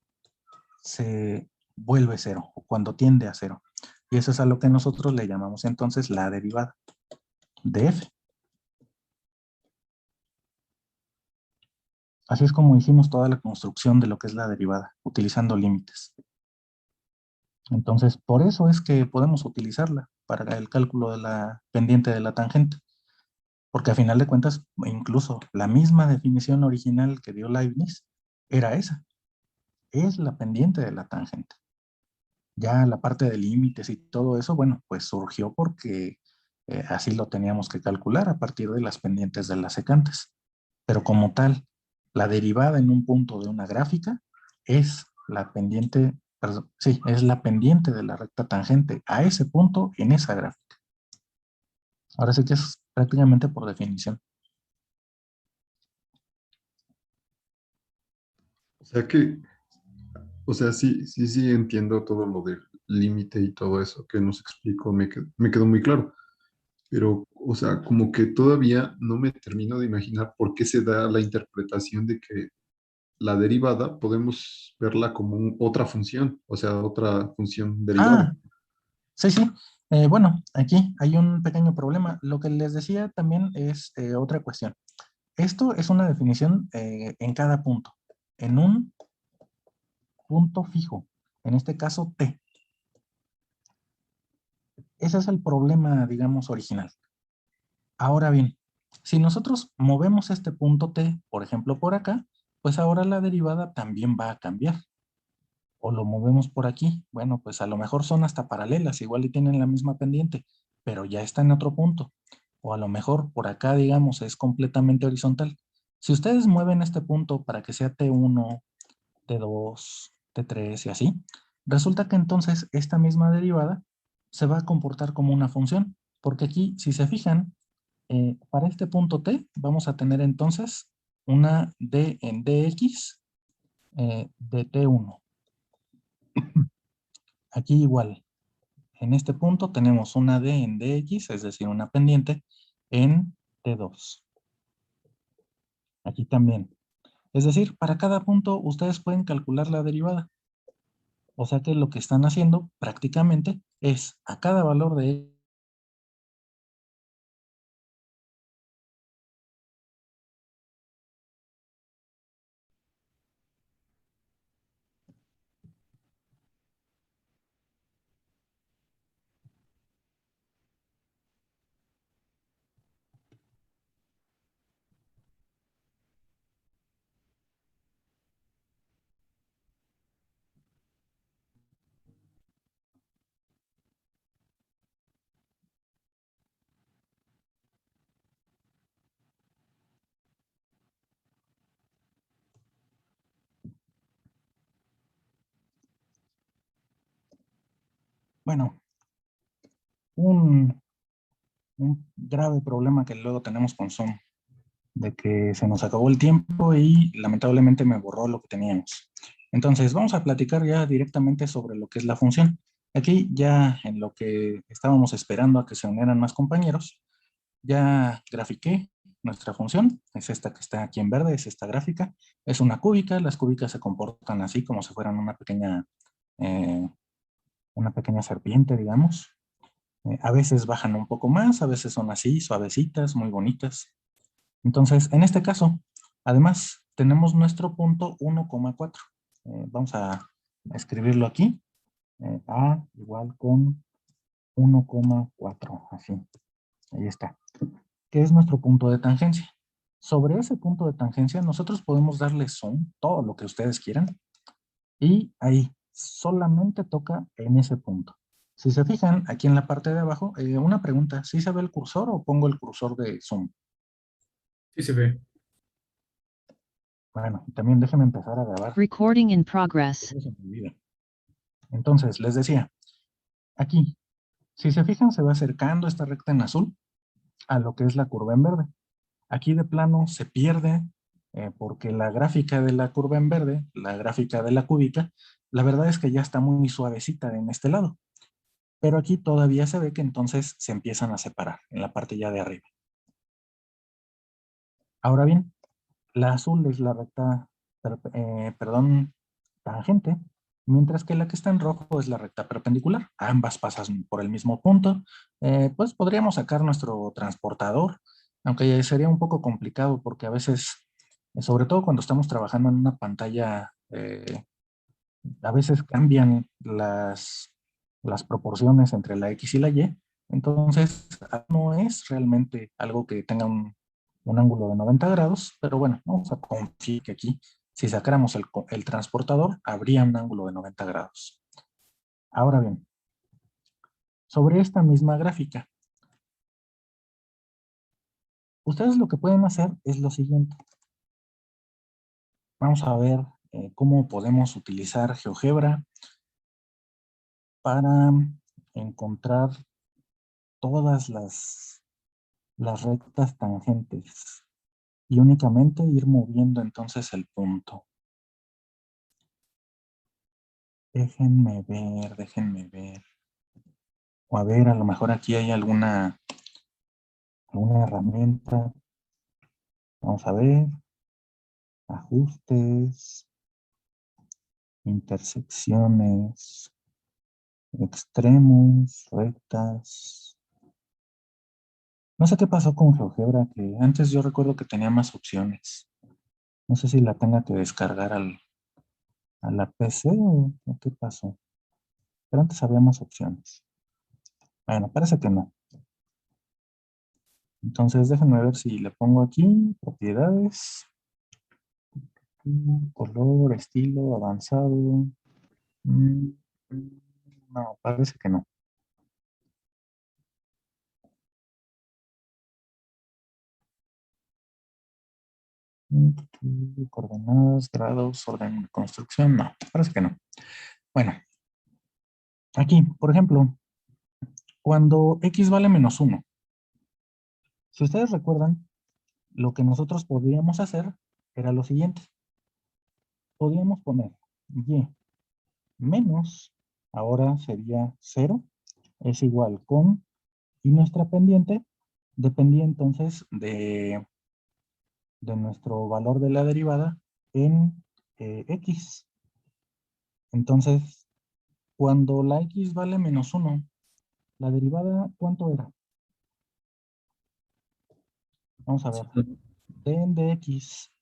se vuelve cero, o cuando tiende a cero. Y eso es a lo que nosotros le llamamos entonces la derivada de f. Así es como hicimos toda la construcción de lo que es la derivada, utilizando límites. Entonces, por eso es que podemos utilizarla para el cálculo de la pendiente de la tangente. Porque a final de cuentas, incluso la misma definición original que dio Leibniz era esa. Es la pendiente de la tangente. Ya la parte de límites y todo eso, bueno, pues surgió porque así lo teníamos que calcular a partir de las pendientes de las secantes. Pero como tal, la derivada en un punto de una gráfica es la pendiente, perdón, sí, es la pendiente de la recta tangente a ese punto en esa gráfica. Ahora sí que es prácticamente por definición. O sea que, o sea, sí entiendo todo lo del límite y todo eso que nos explicó, me quedó muy claro. Pero, o sea, como que todavía no me termino de imaginar por qué se da la interpretación de que la derivada podemos verla como otra función, o sea, otra función derivada. Ah, sí, sí. Bueno, aquí hay un pequeño problema. Lo que les decía también es otra cuestión. Esto es una definición en cada punto. En un punto fijo, en este caso T. Ese es el problema, digamos, original. Ahora bien, si nosotros movemos este punto T, por ejemplo, por acá, pues ahora la derivada también va a cambiar. O lo movemos por aquí. Bueno, pues a lo mejor son hasta paralelas, igual y tienen la misma pendiente, pero ya está en otro punto. O a lo mejor por acá, digamos, es completamente horizontal. Si ustedes mueven este punto para que sea T1, T2, T3 y así, resulta que entonces esta misma derivada se va a comportar como una función, porque aquí, si se fijan, para este punto T vamos a tener entonces una D en dx de T1. Aquí igual, en este punto tenemos una D en dx, es decir, una pendiente en T2. Aquí también. Es decir, para cada punto ustedes pueden calcular la derivada. O sea que lo que están haciendo prácticamente es a cada valor de bueno, un grave problema que luego tenemos con Zoom, de que se nos acabó el tiempo y lamentablemente me borró lo que teníamos. Entonces, vamos a platicar ya directamente sobre lo que es la función. Aquí ya en lo que estábamos esperando a que se unieran más compañeros, ya grafiqué nuestra función, es esta que está aquí en verde, es esta gráfica, es una cúbica, las cúbicas se comportan así como si fueran una pequeña serpiente, digamos. A veces bajan un poco más, a veces son así, suavecitas, muy bonitas. Entonces, en este caso, además, tenemos nuestro punto 1,4. Vamos a escribirlo aquí. A igual con 1,4, así. Ahí está. ¿Qué es nuestro punto de tangencia? Sobre ese punto de tangencia, nosotros podemos darle zoom, todo lo que ustedes quieran, y ahí solamente toca en ese punto. Si se fijan, aquí en la parte de abajo, una pregunta, ¿sí se ve el cursor o pongo el cursor de zoom? Sí se ve. Bueno, también déjenme empezar a grabar. Recording in progress. Eso se me olvida. Entonces, les decía, aquí, si se fijan, se va acercando esta recta en azul a lo que es la curva en verde. Aquí de plano se pierde porque la gráfica de la curva en verde, la gráfica de la cúbica, la verdad es que ya está muy suavecita en este lado. Pero aquí todavía se ve que entonces se empiezan a separar en la parte ya de arriba. Ahora bien, la azul es la recta, tangente, mientras que la que está en rojo es la recta perpendicular. Ambas pasan por el mismo punto. Pues podríamos sacar nuestro transportador, aunque sería un poco complicado porque a veces, sobre todo cuando estamos trabajando en una pantalla, a veces cambian las proporciones entre la X y la Y. Entonces, no es realmente algo que tenga un ángulo de 90 grados, pero bueno, vamos a confiar que aquí, si sacáramos el transportador, habría un ángulo de 90 grados. Ahora bien, sobre esta misma gráfica, ustedes lo que pueden hacer es lo siguiente. Vamos a ver cómo podemos utilizar GeoGebra para encontrar todas las rectas tangentes y únicamente ir moviendo entonces el punto. Déjenme ver. O a ver, a lo mejor aquí hay alguna herramienta. Vamos a ver. Ajustes. Intersecciones. Extremos. Rectas. No sé qué pasó con GeoGebra, que antes yo recuerdo que tenía más opciones. No sé si la tenga que descargar a la PC o qué pasó. Pero antes había más opciones. Bueno, parece que no. Entonces déjenme ver si le pongo aquí, propiedades, color, estilo, avanzado. No, parece que no. Coordenadas, grados, orden de construcción, no, parece que no. Bueno, aquí, por ejemplo, cuando x vale menos 1, si ustedes recuerdan, lo que nosotros podríamos hacer era lo siguiente. Podríamos poner y menos, ahora sería 0, es igual con, y nuestra pendiente dependía entonces de nuestro valor de la derivada en x. Entonces, cuando la x vale menos 1, la derivada, ¿cuánto era? Vamos a ver. Den de x,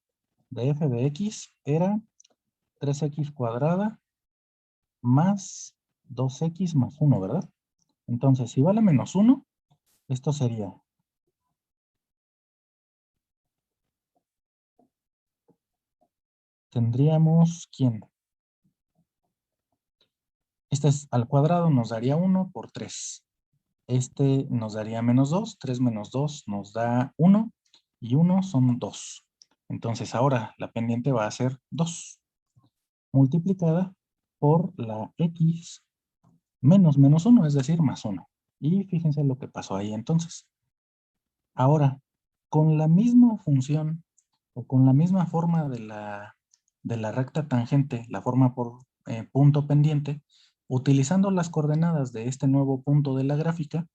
de f de x, era 3x cuadrada más 2x más 1, ¿verdad? Entonces, si vale menos 1, esto sería tendríamos, ¿quién? Este es al cuadrado, nos daría 1 por 3. Este nos daría menos 2, 3 menos 2 nos da 1, y 1 son 2. Entonces ahora la pendiente va a ser 2, multiplicada por la x menos menos 1, es decir, más 1. Y fíjense lo que pasó ahí entonces. Ahora, con la misma función, o con la misma forma de la recta tangente, la forma por punto pendiente, utilizando las coordenadas de este nuevo punto de la gráfica,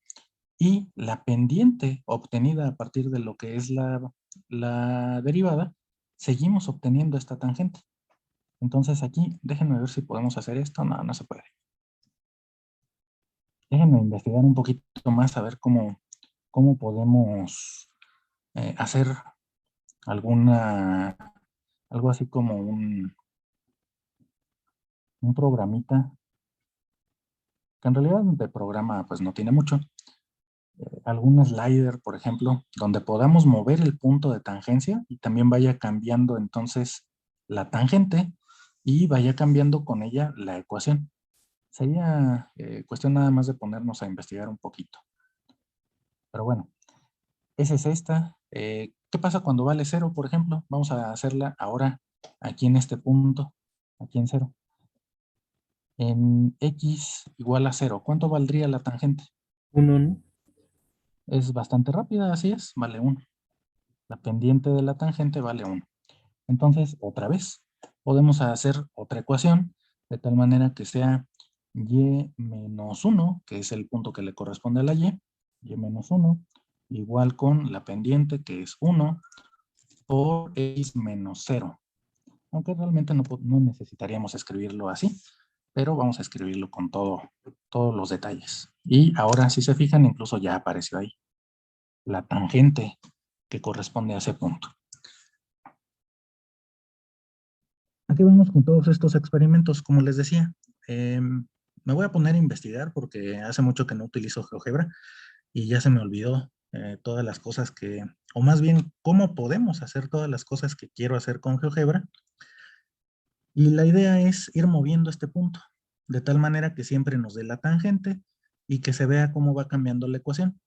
y la pendiente obtenida a partir de lo que es la derivada, seguimos obteniendo esta tangente. Entonces aquí, déjenme ver si podemos hacer esto. No, no se puede. Déjenme investigar un poquito más a ver cómo podemos hacer algo así como un programita, que en realidad de programa pues no tiene mucho, algún slider, por ejemplo, donde podamos mover el punto de tangencia y también vaya cambiando entonces la tangente y vaya cambiando con ella la ecuación. Sería cuestión nada más de ponernos a investigar un poquito. Pero bueno, esa es esta. ¿Qué pasa cuando vale 0, por ejemplo? Vamos a hacerla ahora aquí en este punto, aquí en 0. En x igual a 0, ¿cuánto valdría la tangente? 1, ¿no? Es bastante rápida, así es, vale 1. La pendiente de la tangente vale 1. Entonces, otra vez, podemos hacer otra ecuación de tal manera que sea y menos 1, que es el punto que le corresponde a la y menos 1, igual con la pendiente que es 1 por x menos 0. Aunque realmente no necesitaríamos escribirlo así, pero vamos a escribirlo con todos los detalles. Y ahora, si se fijan, incluso ya apareció ahí la tangente que corresponde a ese punto. Aquí vamos con todos estos experimentos, como les decía. Me voy a poner a investigar porque hace mucho que no utilizo GeoGebra y ya se me olvidó todas las cosas o más bien, cómo podemos hacer todas las cosas que quiero hacer con GeoGebra. Y la idea es ir moviendo este punto, de tal manera que siempre nos dé la tangente y que se vea cómo va cambiando la ecuación.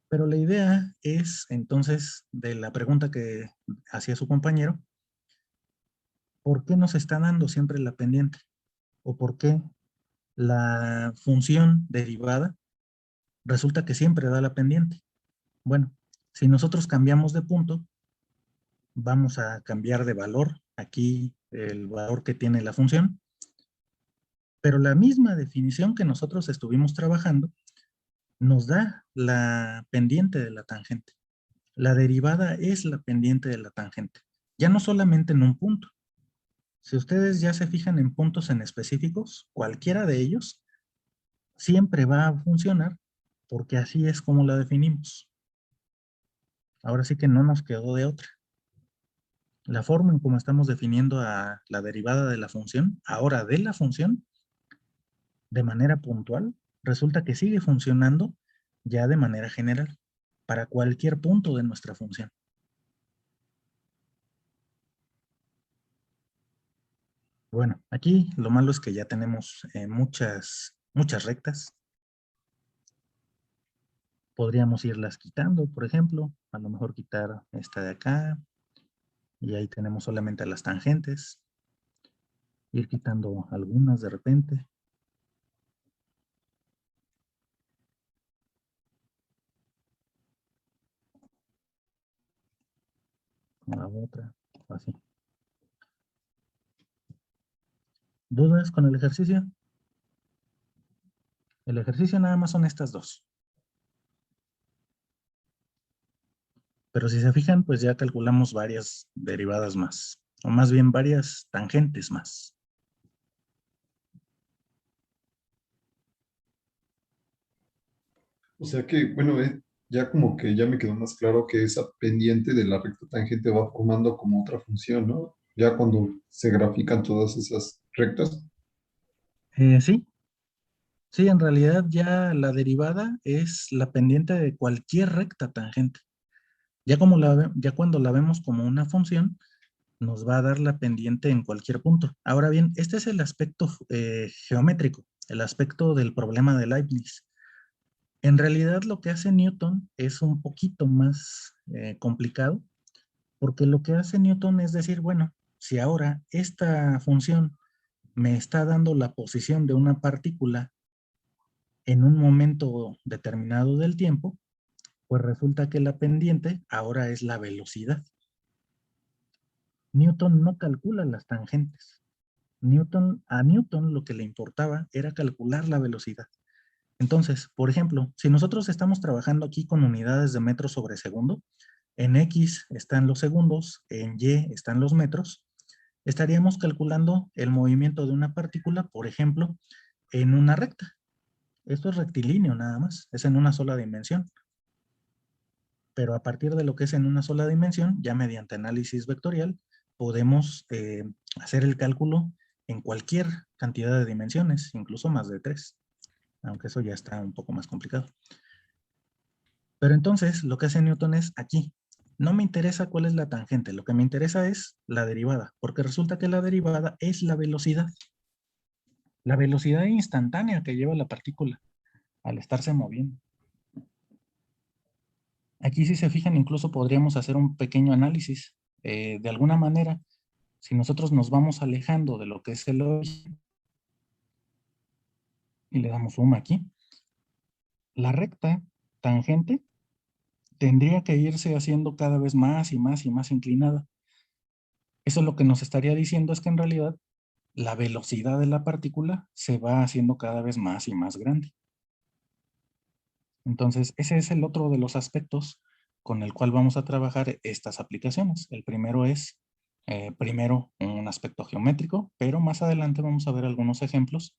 Pero la idea es, entonces, de la pregunta que hacía su compañero, ¿por qué nos está dando siempre la pendiente? ¿O por qué la función derivada resulta que siempre da la pendiente? Bueno, si nosotros cambiamos de punto, vamos a cambiar de valor, aquí el valor que tiene la función, pero la misma definición que nosotros estuvimos trabajando nos da la pendiente de la tangente. La derivada es la pendiente de la tangente, ya no solamente en un punto. Si ustedes ya se fijan en puntos en específicos, cualquiera de ellos siempre va a funcionar porque así es como la definimos. Ahora sí que no nos quedó de otra. La forma en cómo estamos definiendo a la derivada de la función, ahora de la función, de manera puntual, resulta que sigue funcionando ya de manera general, para cualquier punto de nuestra función. Bueno, aquí lo malo es que ya tenemos muchas rectas. Podríamos irlas quitando, por ejemplo, a lo mejor quitar esta de acá, y ahí tenemos solamente las tangentes. Ir quitando algunas de repente. La otra, así. ¿Dudas con el ejercicio? El ejercicio nada más son estas dos. Pero si se fijan, pues ya calculamos varias derivadas más. O más bien varias tangentes más. O sea que, bueno, ya como que ya me quedó más claro que esa pendiente de la recta tangente va formando como otra función, ¿no? Ya cuando se grafican todas esas rectas. Sí, sí, en realidad ya la derivada es la pendiente de cualquier recta tangente. Ya cuando la vemos como una función, nos va a dar la pendiente en cualquier punto. Ahora bien, este es el aspecto geométrico, el aspecto del problema de Leibniz. En realidad lo que hace Newton es un poquito más complicado, porque lo que hace Newton es decir, bueno, si ahora esta función me está dando la posición de una partícula en un momento determinado del tiempo, pues resulta que la pendiente ahora es la velocidad. Newton no calcula las tangentes. A Newton lo que le importaba era calcular la velocidad. Entonces, por ejemplo, si nosotros estamos trabajando aquí con unidades de metros sobre segundo, en X están los segundos, en Y están los metros, estaríamos calculando el movimiento de una partícula, por ejemplo, en una recta. Esto es rectilíneo nada más, es en una sola dimensión. Pero a partir de lo que es en una sola dimensión, ya mediante análisis vectorial, podemos hacer el cálculo en cualquier cantidad de dimensiones, incluso más de 3, aunque eso ya está un poco más complicado. Pero entonces, lo que hace Newton es aquí. No me interesa cuál es la tangente, lo que me interesa es la derivada, porque resulta que la derivada es la velocidad instantánea que lleva la partícula al estarse moviendo. Aquí, si se fijan, incluso podríamos hacer un pequeño análisis. De alguna manera, si nosotros nos vamos alejando de lo que es el origen y le damos zoom aquí, la recta tangente tendría que irse haciendo cada vez más y más y más inclinada. Eso lo que nos estaría diciendo es que en realidad la velocidad de la partícula se va haciendo cada vez más y más grande. Entonces, ese es el otro de los aspectos con el cual vamos a trabajar estas aplicaciones. El primero es, primero, un aspecto geométrico, pero más adelante vamos a ver algunos ejemplos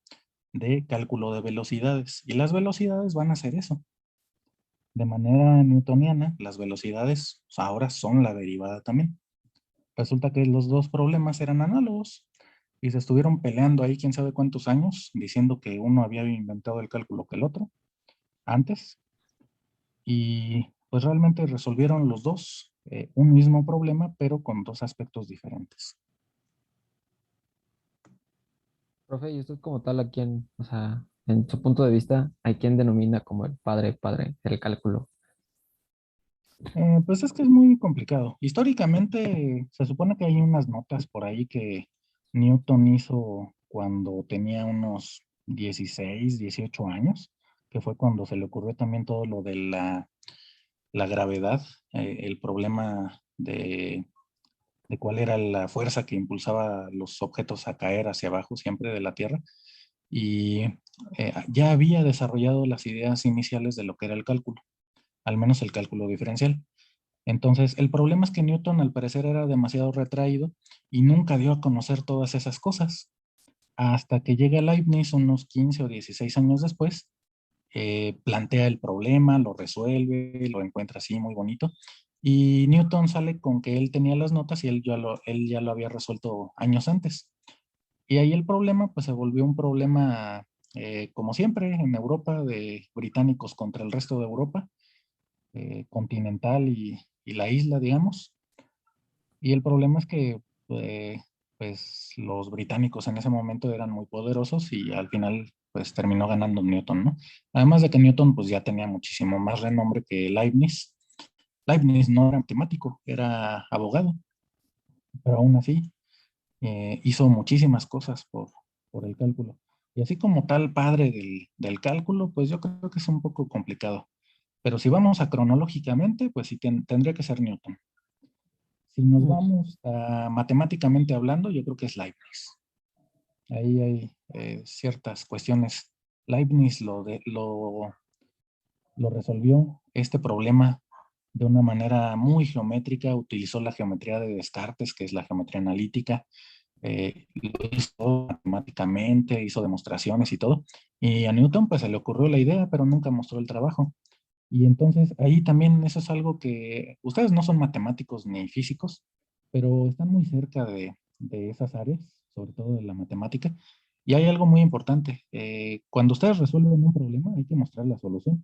de cálculo de velocidades. Y las velocidades van a ser eso. De manera newtoniana, las velocidades ahora son la derivada también. Resulta que los dos problemas eran análogos y se estuvieron peleando ahí quién sabe cuántos años, diciendo que uno había inventado el cálculo que el otro antes. Y pues realmente resolvieron los dos un mismo problema, pero con dos aspectos diferentes. Profe, y usted como tal, ¿a quién, o sea, en su punto de vista, a quién denomina como el padre del cálculo? Pues es que es muy complicado. Históricamente se supone que hay unas notas por ahí que Newton hizo cuando tenía unos 16, 18 años, que fue cuando se le ocurrió también todo lo de la gravedad, el problema de cuál era la fuerza que impulsaba los objetos a caer hacia abajo siempre de la Tierra. Y ya había desarrollado las ideas iniciales de lo que era el cálculo, al menos el cálculo diferencial. Entonces, el problema es que Newton al parecer era demasiado retraído y nunca dio a conocer todas esas cosas. Hasta que llega Leibniz unos 15 o 16 años después, plantea el problema, lo resuelve, lo encuentra así muy bonito. Y Newton sale con que él tenía las notas y él ya lo había resuelto años antes. Y ahí el problema pues se volvió un problema, como siempre, en Europa, de británicos contra el resto de Europa, continental y la isla, digamos. Y el problema es que pues los británicos en ese momento eran muy poderosos y al final pues terminó ganando Newton, ¿no? Además de que Newton pues ya tenía muchísimo más renombre que Leibniz. Leibniz no era matemático, era abogado, pero aún así hizo muchísimas cosas por el cálculo. Y así como tal padre del cálculo, pues yo creo que es un poco complicado. Pero si vamos a cronológicamente, pues sí tendría que ser Newton. Si nos vamos a matemáticamente hablando, yo creo que es Leibniz. Ahí hay ciertas cuestiones. Leibniz lo resolvió este problema de una manera muy geométrica, utilizó la geometría de Descartes, que es la geometría analítica, lo hizo matemáticamente, hizo demostraciones y todo. Y a Newton pues se le ocurrió la idea, pero nunca mostró el trabajo. Y entonces ahí también eso es algo que ustedes no son matemáticos ni físicos, pero están muy cerca de esas áreas, sobre todo de la matemática. Y hay algo muy importante. Cuando ustedes resuelven un problema, hay que mostrar la solución.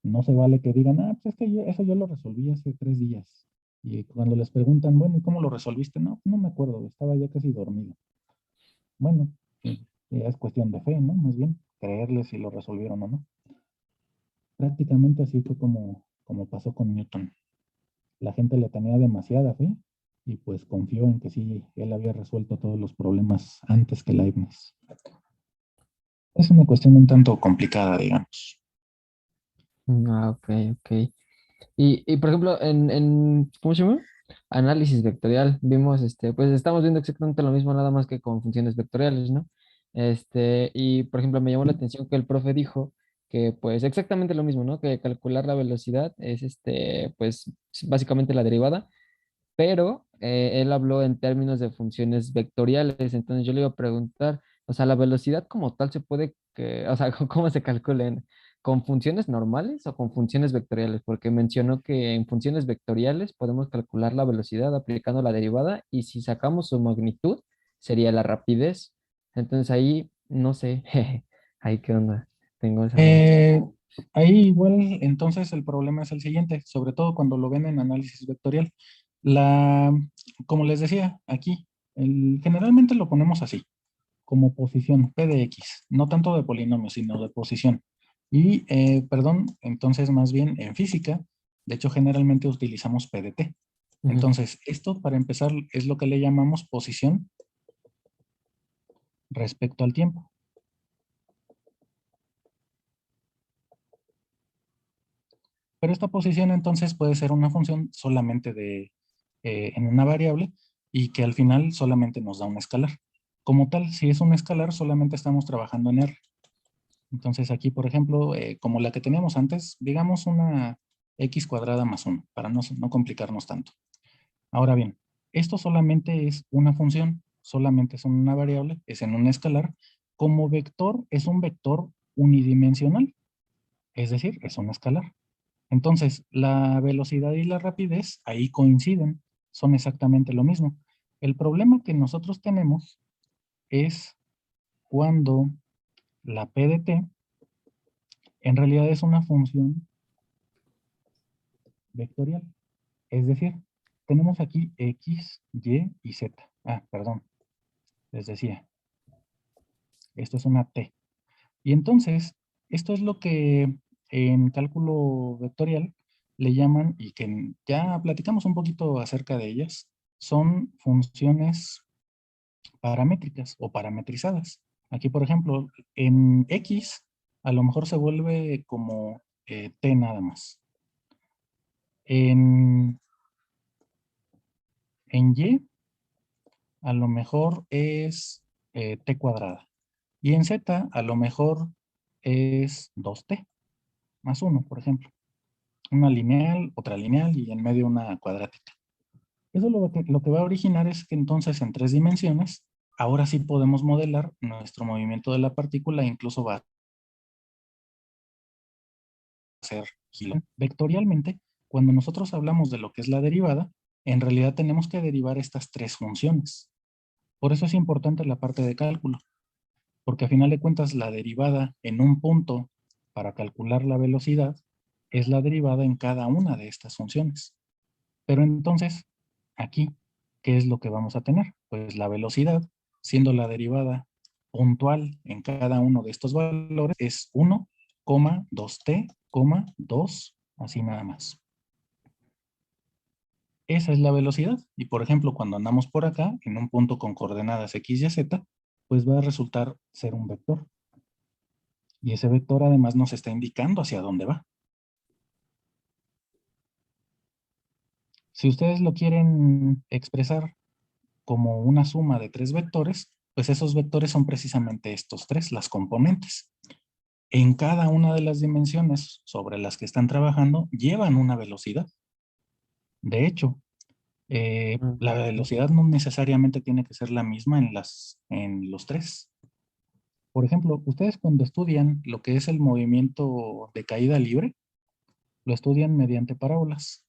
No se vale que digan, ah, pues es que eso yo lo resolví hace 3 días. Y cuando les preguntan, bueno, ¿y cómo lo resolviste? No, no me acuerdo, estaba ya casi dormido. Bueno, ya es cuestión de fe, ¿no? Más bien, creerles si lo resolvieron o no. Prácticamente así fue como pasó con Newton. La gente le tenía demasiada fe y pues confió en que sí, él había resuelto todos los problemas antes que Leibniz. Es una cuestión un tanto complicada, digamos. Ah, ok, ok. Por ejemplo, ¿cómo se llama? Análisis vectorial, vimos, pues estamos viendo exactamente lo mismo, nada más que con funciones vectoriales, ¿no? Y por ejemplo, me llamó la atención que el profe dijo que pues exactamente lo mismo, ¿no? Que calcular la velocidad es, pues básicamente la derivada, pero él habló en términos de funciones vectoriales, entonces yo le iba a preguntar, O sea, la velocidad como tal se puede, o sea, ¿cómo se calculen? ¿Con funciones normales o con funciones vectoriales? Porque mencionó que en funciones vectoriales podemos calcular la velocidad aplicando la derivada y si sacamos su magnitud sería la rapidez. Entonces ahí, no sé, ahí qué onda, tengo esa duda. Eh, Ahí igual, entonces el problema es el siguiente, sobre todo cuando lo ven en análisis vectorial. La, como les decía, aquí, generalmente lo ponemos así, como posición, P de X, no tanto de polinomio, sino de posición. Y, perdón, entonces más bien en física, de hecho generalmente utilizamos P de T. Ujú. Entonces, esto para empezar es lo que le llamamos posición respecto al tiempo. Pero esta posición entonces puede ser una función solamente en una variable y que al final solamente nos da un escalar. Como tal, si es un escalar, solamente estamos trabajando en R. Entonces aquí, por ejemplo, como la que teníamos antes, digamos una x cuadrada más 1, para no complicarnos tanto. Ahora bien, esto solamente es una función, solamente es una variable, es en un escalar. Como vector, es un vector unidimensional, es decir, es un escalar. Entonces, la velocidad y la rapidez ahí coinciden, son exactamente lo mismo. El problema que nosotros tenemos es cuando la P de t en realidad es una función vectorial. Es decir, tenemos aquí x, y y z. Ah, perdón, les decía, esto es una t. Y entonces, esto es lo que en cálculo vectorial le llaman, y que ya platicamos un poquito acerca de ellas, son funciones paramétricas o parametrizadas. Aquí, por ejemplo, en X, a lo mejor se vuelve como T nada más. En, en Y, a lo mejor es T cuadrada. Y en Z, a lo mejor es 2T más 1, por ejemplo. Una lineal, otra lineal y en medio una cuadrática. Eso lo que va a originar es que entonces en 3 dimensiones, ahora sí podemos modelar nuestro movimiento de la partícula, incluso va a ser vectorialmente. Cuando nosotros hablamos de lo que es la derivada, en realidad tenemos que derivar estas 3 funciones. Por eso es importante la parte de cálculo, porque a final de cuentas la derivada en un punto para calcular la velocidad es la derivada en cada una de estas funciones. Pero entonces, aquí, ¿qué es lo que vamos a tener? Pues la velocidad, siendo la derivada puntual en cada uno de estos valores, es 1, 2t, 2, así nada más. Esa es la velocidad. Y por ejemplo, cuando andamos por acá, en un punto con coordenadas x y z, pues va a resultar ser un vector. Y ese vector además nos está indicando hacia dónde va. Si ustedes lo quieren expresar como una suma de 3 vectores, pues esos vectores son precisamente estos 3, las componentes. En cada una de las dimensiones sobre las que están trabajando, llevan una velocidad. De hecho, la velocidad no necesariamente tiene que ser la misma en los 3. Por ejemplo, ustedes cuando estudian lo que es el movimiento de caída libre, lo estudian mediante parábolas.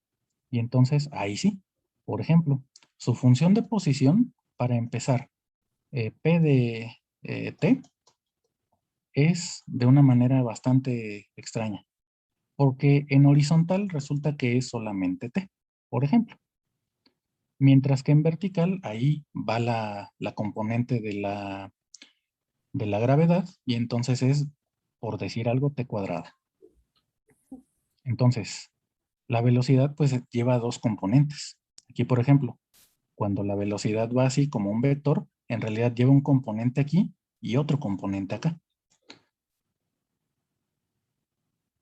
Y entonces, ahí sí, por ejemplo, su función de posición, para empezar, P de T, es de una manera bastante extraña, porque en horizontal resulta que es solamente T, por ejemplo. Mientras que en vertical, ahí va la componente de la gravedad, y entonces es, por decir algo, T cuadrada. Entonces, la velocidad pues lleva 2 componentes. Aquí, por ejemplo, cuando la velocidad va así como un vector, en realidad lleva un componente aquí y otro componente acá.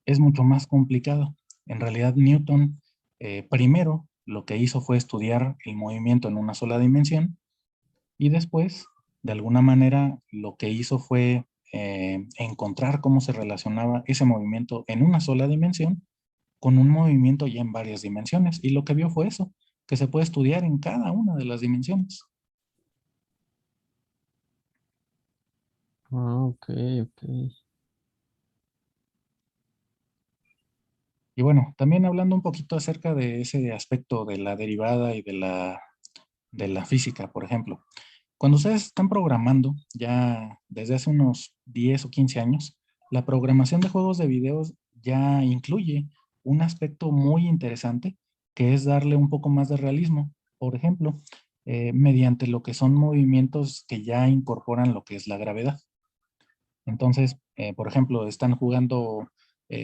Es mucho más complicado. En realidad, Newton primero lo que hizo fue estudiar el movimiento en una sola dimensión y después, de alguna manera, lo que hizo fue encontrar cómo se relacionaba ese movimiento en una sola dimensión con un movimiento ya en varias dimensiones. Y lo que vio fue eso, que se puede estudiar en cada una de las dimensiones. Ok, ok. Y bueno, también hablando un poquito acerca de ese aspecto de la derivada y de la física, por ejemplo. Cuando ustedes están programando, ya desde hace unos 10 o 15 años, la programación de juegos de videos ya incluye un aspecto muy interesante, que es darle un poco más de realismo. Por ejemplo, mediante lo que son movimientos que ya incorporan lo que es la gravedad. Entonces, por ejemplo, están jugando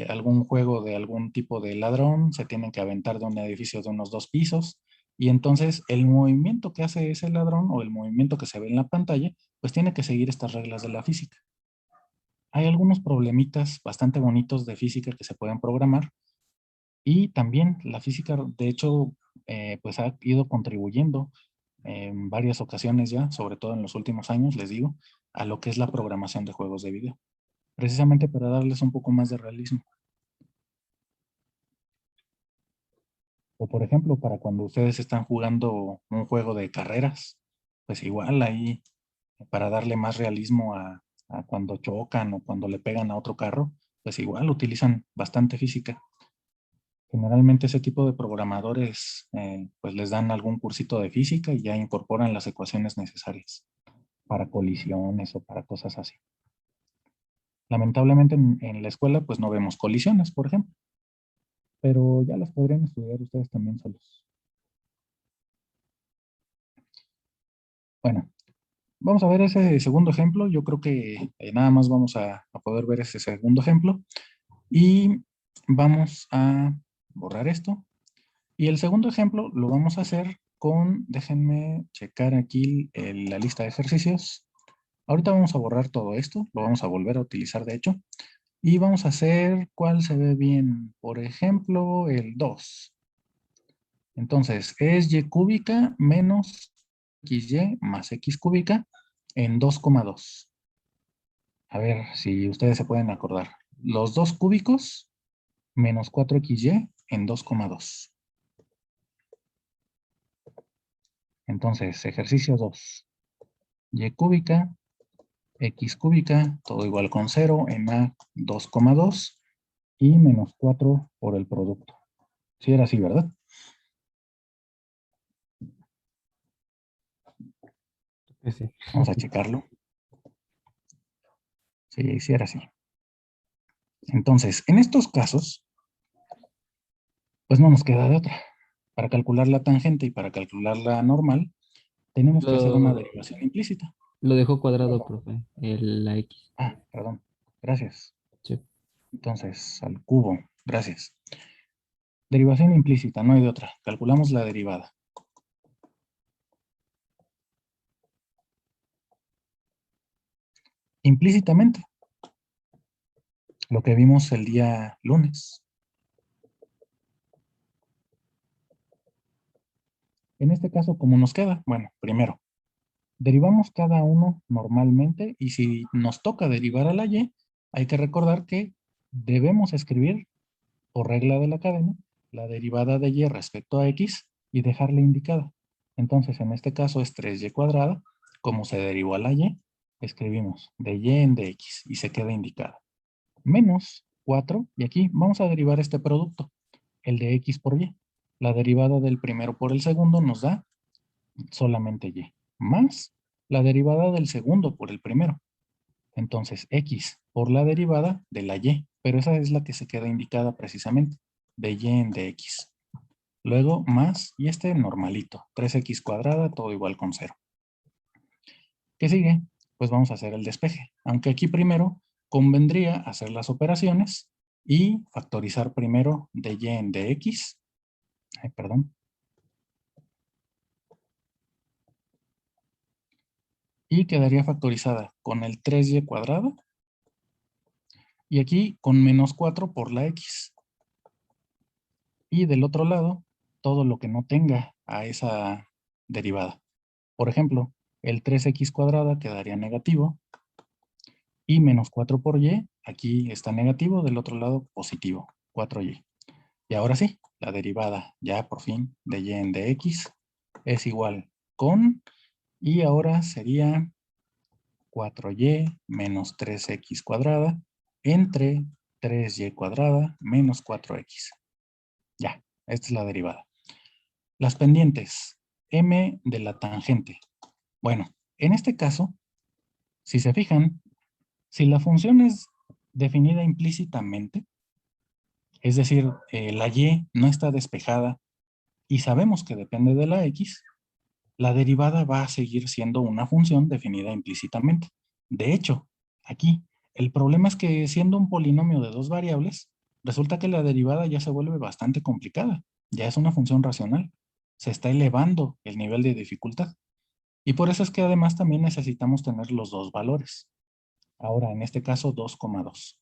algún juego de algún tipo de ladrón, se tienen que aventar de un edificio de unos 2 pisos, y entonces el movimiento que hace ese ladrón o el movimiento que se ve en la pantalla, pues tiene que seguir estas reglas de la física. Hay algunos problemitas bastante bonitos de física que se pueden programar, y también la física, de hecho, pues ha ido contribuyendo en varias ocasiones ya, sobre todo en los últimos años, les digo, a lo que es la programación de juegos de video, precisamente para darles un poco más de realismo. O por ejemplo, para cuando ustedes están jugando un juego de carreras, pues igual ahí, para darle más realismo a cuando chocan o cuando le pegan a otro carro, pues igual utilizan bastante física. Generalmente ese tipo de programadores pues les dan algún cursito de física y ya incorporan las ecuaciones necesarias para colisiones o para cosas así. Lamentablemente en la escuela pues no vemos colisiones, por ejemplo, pero ya las podrían estudiar ustedes también solos. Bueno, vamos a ver ese segundo ejemplo. Yo creo que nada más vamos a poder ver ese segundo ejemplo y vamos a borrar esto. Y el segundo ejemplo lo vamos a hacer con, déjenme checar aquí la lista de ejercicios. Ahorita vamos a borrar todo esto, lo vamos a volver a utilizar de hecho. Y vamos a hacer cuál se ve bien. Por ejemplo, el 2. Entonces, es y cúbica menos xy más x cúbica en 2,2. A ver si ustedes se pueden acordar. Los 2 cúbicos menos 4xy en 2,2. Entonces, ejercicio 2. Y cúbica, x cúbica, todo igual con 0 en a 2,2 y menos 4 por el producto. Sí era así, ¿verdad? Sí. Vamos a checarlo. Sí, sí era así. Entonces, en estos casos, pues no nos queda de otra. Para calcular la tangente y para calcular la normal, tenemos que hacer una Lo, derivación implícita. lo dejó cuadrado, profe, la X. Ah, perdón. Gracias. Sí. Entonces, al cubo. Gracias. Derivación implícita, no hay de otra. Calculamos la derivada. Implícitamente. Lo que vimos el día lunes. En este caso, ¿cómo nos queda? Bueno, primero, derivamos cada uno normalmente y si nos toca derivar a la y, hay que recordar que debemos escribir, por regla de la cadena, la derivada de y respecto a x y dejarla indicada. Entonces, en este caso es 3y cuadrada. Como se derivó a la y, escribimos de y en dx y se queda indicada. Menos 4, y aquí vamos a derivar este producto, el de x por y. La derivada del primero por el segundo nos da solamente y, más la derivada del segundo por el primero. Entonces, x por la derivada de la y, pero esa es la que se queda indicada precisamente, de y en dx. Luego, más, y este normalito, 3x cuadrada, todo igual con 0. ¿Qué sigue? Pues vamos a hacer el despeje, aunque aquí primero convendría hacer las operaciones y factorizar primero de y en dx. Ay, perdón. Y quedaría factorizada con el 3y cuadrado. Y aquí con menos 4 por la x. Y del otro lado, todo lo que no tenga a esa derivada. Por ejemplo, el 3x cuadrada quedaría negativo. Y menos 4 por y, aquí está negativo, del otro lado positivo, 4y. Y ahora sí, la derivada ya por fin de y en dx es igual con, y ahora sería 4y menos 3x cuadrada entre 3y cuadrada menos 4x. Ya, esta es la derivada. Las pendientes, m de la tangente. Bueno, en este caso, si se fijan, si la función es definida implícitamente, es decir, la y no está despejada y sabemos que depende de la x, la derivada va a seguir siendo una función definida implícitamente. De hecho, aquí, el problema es que siendo un polinomio de dos variables, resulta que la derivada ya se vuelve bastante complicada. Ya es una función racional. Se está elevando el nivel de dificultad. Y por eso es que además también necesitamos tener los dos valores. Ahora, en este caso, 2,2.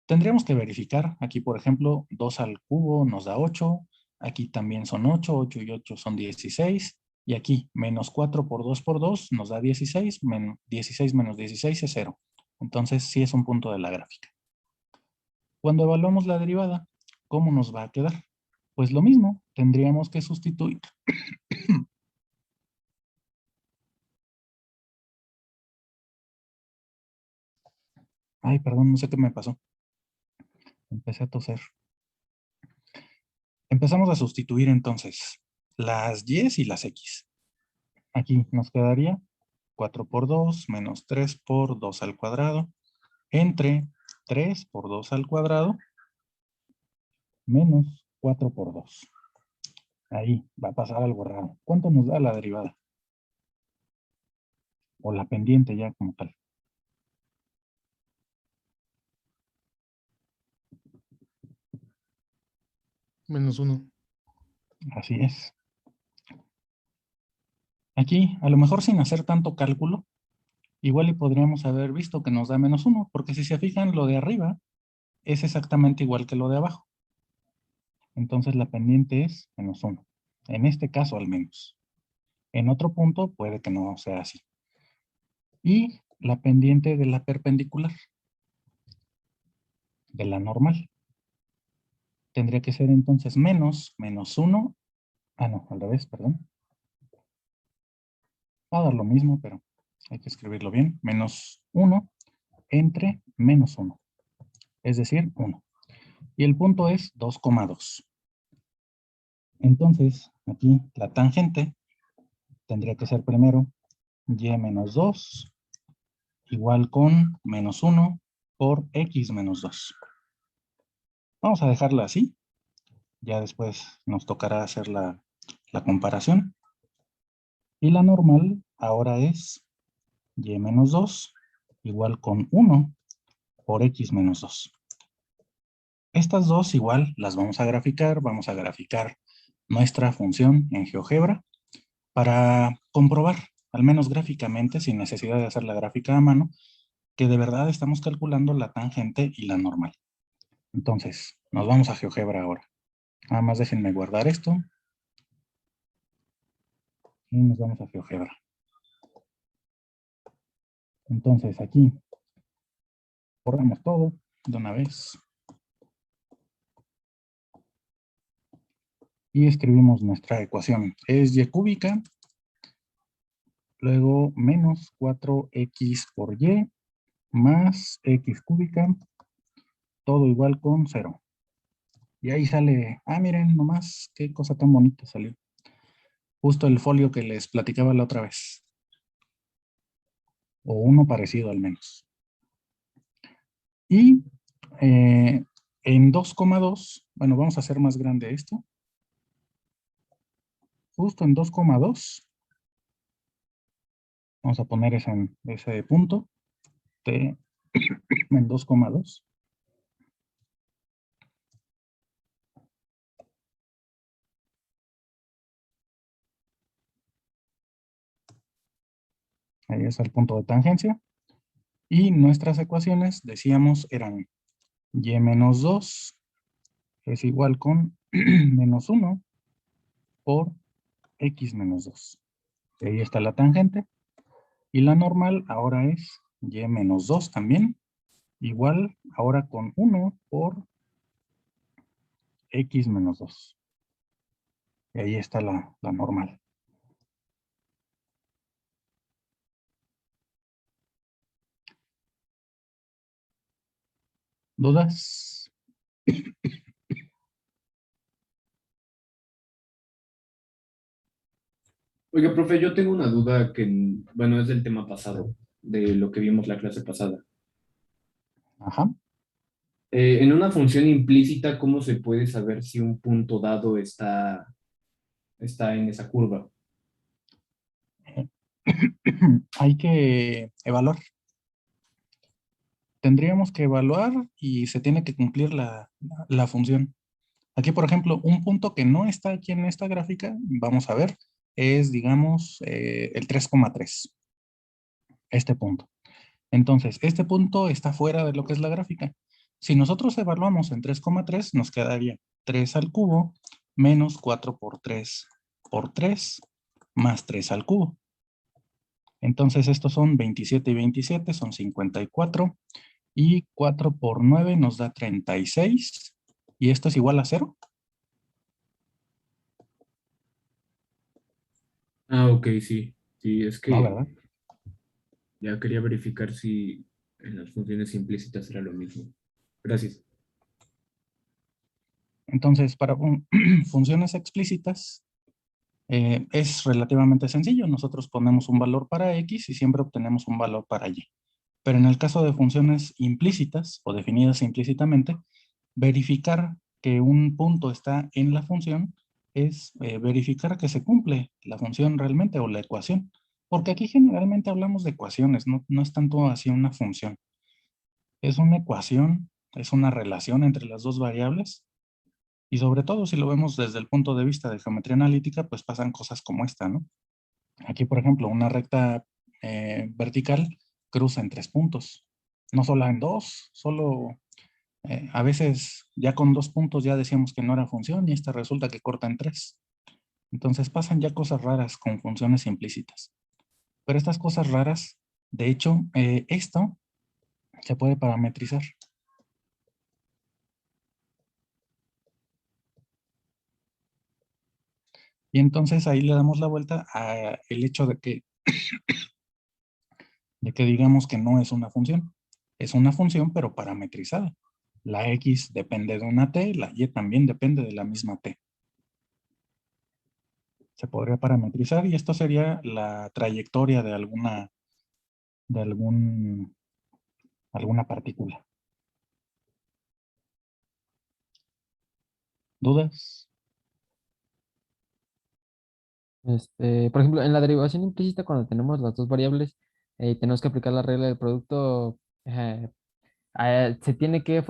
Tendríamos que verificar. Aquí, por ejemplo, 2 al cubo nos da 8. Aquí también son 8. 8 y 8 son 16. Y aquí, menos 4 por 2 por 2 nos da 16. 16 menos 16 es 0. Entonces, sí es un punto de la gráfica. Cuando evaluamos la derivada, ¿cómo nos va a quedar? Pues lo mismo, tendríamos que sustituir. Ay, perdón, no sé qué me pasó. Empecé a toser. Empezamos a sustituir entonces las y y las x. Aquí nos quedaría 4 por 2 menos 3 por 2 al cuadrado entre 3 por 2 al cuadrado menos 4 por 2. Ahí va a pasar algo raro. ¿Cuánto nos da la derivada? O la pendiente ya como tal. -1. Así es. Aquí, a lo mejor sin hacer tanto cálculo, igual y podríamos haber visto que nos da -1, porque si se fijan, lo de arriba es exactamente igual que lo de abajo. Entonces la pendiente es -1. En este caso al menos. En otro punto puede que no sea así. Y la pendiente de la perpendicular, de la normal, tendría que ser entonces -1. Ah, no, al revés, perdón. Va a dar lo mismo, pero hay que escribirlo bien. -1 entre -1. Es decir, 1. Y el punto es 2,2. Entonces, aquí la tangente tendría que ser primero y menos 2 igual con -1 por x menos 2. Vamos a dejarla así. Ya después nos tocará hacer la comparación. Y la normal ahora es y menos 2 igual con 1 por x menos 2. Estas dos igual las vamos a graficar. Vamos a graficar nuestra función en GeoGebra para comprobar, al menos gráficamente, sin necesidad de hacer la gráfica a mano, que de verdad estamos calculando la tangente y la normal. Entonces, nos vamos a GeoGebra ahora. Nada más déjenme guardar esto. Y nos vamos a GeoGebra. Entonces, aquí, borramos todo de una vez. Y escribimos nuestra ecuación. Es y cúbica, luego menos 4x por y, más x cúbica, todo igual con 0. Y ahí sale, miren nomás, qué cosa tan bonita salió. Justo el folio que les platicaba la otra vez. O uno parecido al menos. Y en 2,2, bueno, vamos a hacer más grande esto. Justo en 2,2, vamos a poner ese punto en 2,2. Ahí está el punto de tangencia. Y nuestras ecuaciones, decíamos, eran y menos 2 es igual con menos 1 por x menos 2. Y ahí está la tangente. Y la normal ahora es y menos 2 también, igual ahora con 1 por x menos 2. Y ahí está la normal. ¿Dudas? Oiga, profe, yo tengo una duda que, bueno, es del tema pasado, de lo que vimos la clase pasada. Ajá. En una función implícita, ¿cómo se puede saber si un punto dado está en esa curva? Hay que evaluar. Tendríamos que evaluar y se tiene que cumplir la función. Aquí, por ejemplo, un punto que no está aquí en esta gráfica, vamos a ver, es, digamos, el 3,3. Este punto. Entonces, este punto está fuera de lo que es la gráfica. Si nosotros evaluamos en 3,3, nos quedaría 3 al cubo menos 4 por 3 más 3 al cubo. Entonces, estos son 27 y 27, son 54. Y 4 por 9 nos da 36. ¿Y esto es igual a 0? Ah, ok, sí. Sí, es No, que ¿verdad? ya quería verificar si en las funciones implícitas era lo mismo. Gracias. Entonces, para funciones explícitas, es relativamente sencillo. Nosotros ponemos un valor para X y siempre obtenemos un valor para Y. Pero en el caso de funciones implícitas o definidas implícitamente, verificar que un punto está en la función es verificar que se cumple la función realmente o la ecuación. Porque aquí generalmente hablamos de ecuaciones, no es tanto así una función. Es una ecuación, es una relación entre las dos variables. Y sobre todo si lo vemos desde el punto de vista de geometría analítica, pues pasan cosas como esta, ¿no? Aquí, por ejemplo, una recta vertical cruza en 3 puntos. No solo en 2, solo a veces ya con 2 puntos ya decíamos que no era función y esta resulta que corta en 3. Entonces pasan ya cosas raras con funciones implícitas. Pero estas cosas raras, de hecho, esto se puede parametrizar. Y entonces ahí le damos la vuelta a el hecho de que digamos que no es una función. Es una función, pero parametrizada. La X depende de una T, la Y también depende de la misma T. Se podría parametrizar y esto sería la trayectoria de alguna partícula. ¿Dudas? Por ejemplo, en la derivación implícita, cuando tenemos las dos variables y tenemos que aplicar la regla del producto, se tiene que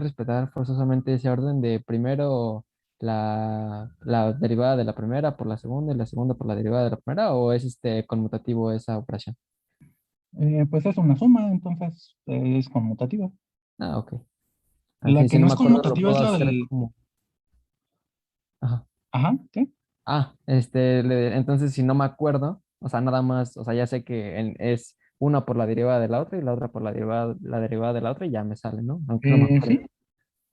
respetar forzosamente ese orden de primero la derivada de la primera por la segunda y la segunda por la derivada de la primera, o es conmutativo esa operación. Pues es una suma, entonces es conmutativa. Ah, ok. La Así, que si no no me es acuerdo, lo conmutativa es puedo la hacer del... como. Ajá. Ajá, ¿qué? Entonces si no me acuerdo, o sea, nada más, o sea, ya sé que es una por la derivada de la otra y la otra por la derivada de la otra y ya me sale, ¿no? Aunque no me acuerdo. Sí,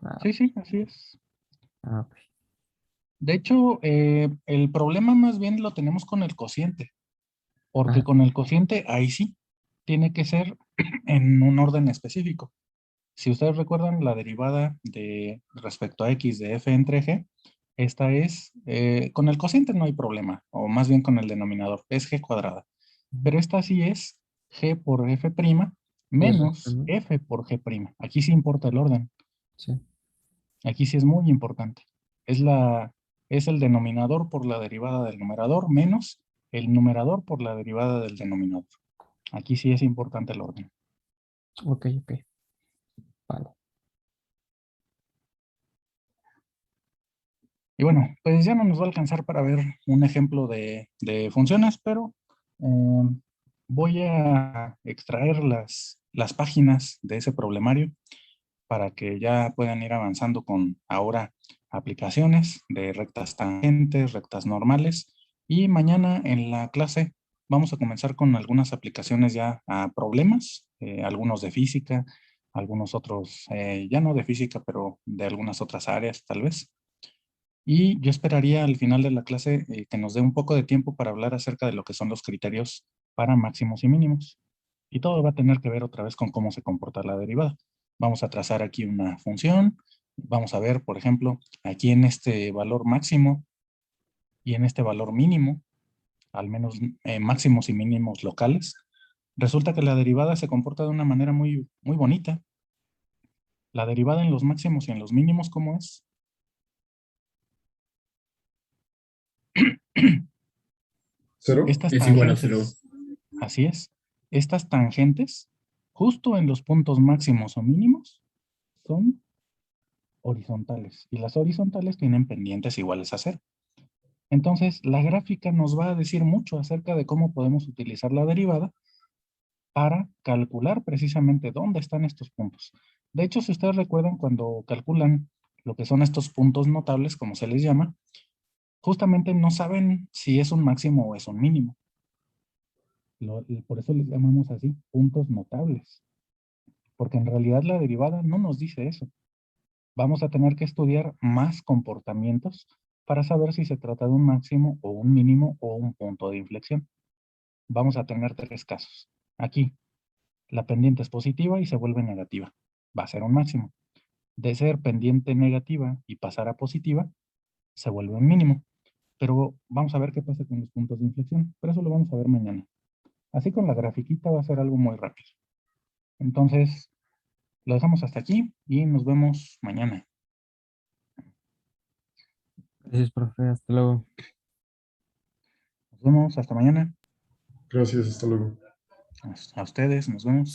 Ah, sí, así es. ok. De hecho, el problema más bien lo tenemos con el cociente, porque Ajá. con el cociente ahí sí tiene que ser en un orden específico. Si ustedes recuerdan la derivada de respecto a x de f entre g, esta es, con el cociente no hay problema, o más bien con el denominador, es g cuadrada. Pero esta sí es g por f' Y el resto, menos ¿no? f por g'. Aquí sí importa el orden. Sí. Aquí sí es muy importante. Es, es el denominador por la derivada del numerador menos el numerador por la derivada del denominador. Aquí sí es importante el orden. Ok, ok. Vale. Y bueno, pues ya no nos va a alcanzar para ver un ejemplo de funciones, pero voy a extraer las páginas de ese problemario para que ya puedan ir avanzando con ahora aplicaciones de rectas tangentes, rectas normales. Y mañana en la clase vamos a comenzar con algunas aplicaciones ya a problemas, algunos de física, algunos otros, ya no de física, pero de algunas otras áreas tal vez. Y yo esperaría al final de la clase que nos dé un poco de tiempo para hablar acerca de lo que son los criterios para máximos y mínimos. Y todo va a tener que ver otra vez con cómo se comporta la derivada. Vamos a trazar aquí una función. Vamos a ver, por ejemplo, aquí en este valor máximo y en este valor mínimo, al menos máximos y mínimos locales, resulta que la derivada se comporta de una manera muy, muy bonita. La derivada en los máximos y en los mínimos, ¿cómo es? ¿Cero? Estas Es igual a tangentes, así es, estas tangentes, justo en los puntos máximos o mínimos, son horizontales. Y las horizontales tienen pendientes iguales a cero. Entonces, la gráfica nos va a decir mucho acerca de cómo podemos utilizar la derivada para calcular precisamente dónde están estos puntos. De hecho, si ustedes recuerdan, cuando calculan lo que son estos puntos notables, como se les llama, justamente no saben si es un máximo o es un mínimo. Y por eso les llamamos así, puntos notables. Porque en realidad la derivada no nos dice eso. Vamos a tener que estudiar más comportamientos para saber si se trata de un máximo o un mínimo o un punto de inflexión. Vamos a tener 3 casos. Aquí, la pendiente es positiva y se vuelve negativa. Va a ser un máximo. De ser pendiente negativa y pasar a positiva, se vuelve un mínimo. Pero vamos a ver qué pasa con los puntos de inflexión. Pero eso lo vamos a ver mañana. Así con la grafiquita va a ser algo muy rápido. Entonces, lo dejamos hasta aquí y nos vemos mañana. Gracias, profe. Hasta luego. Nos vemos hasta mañana. Gracias, hasta luego. A ustedes, nos vemos.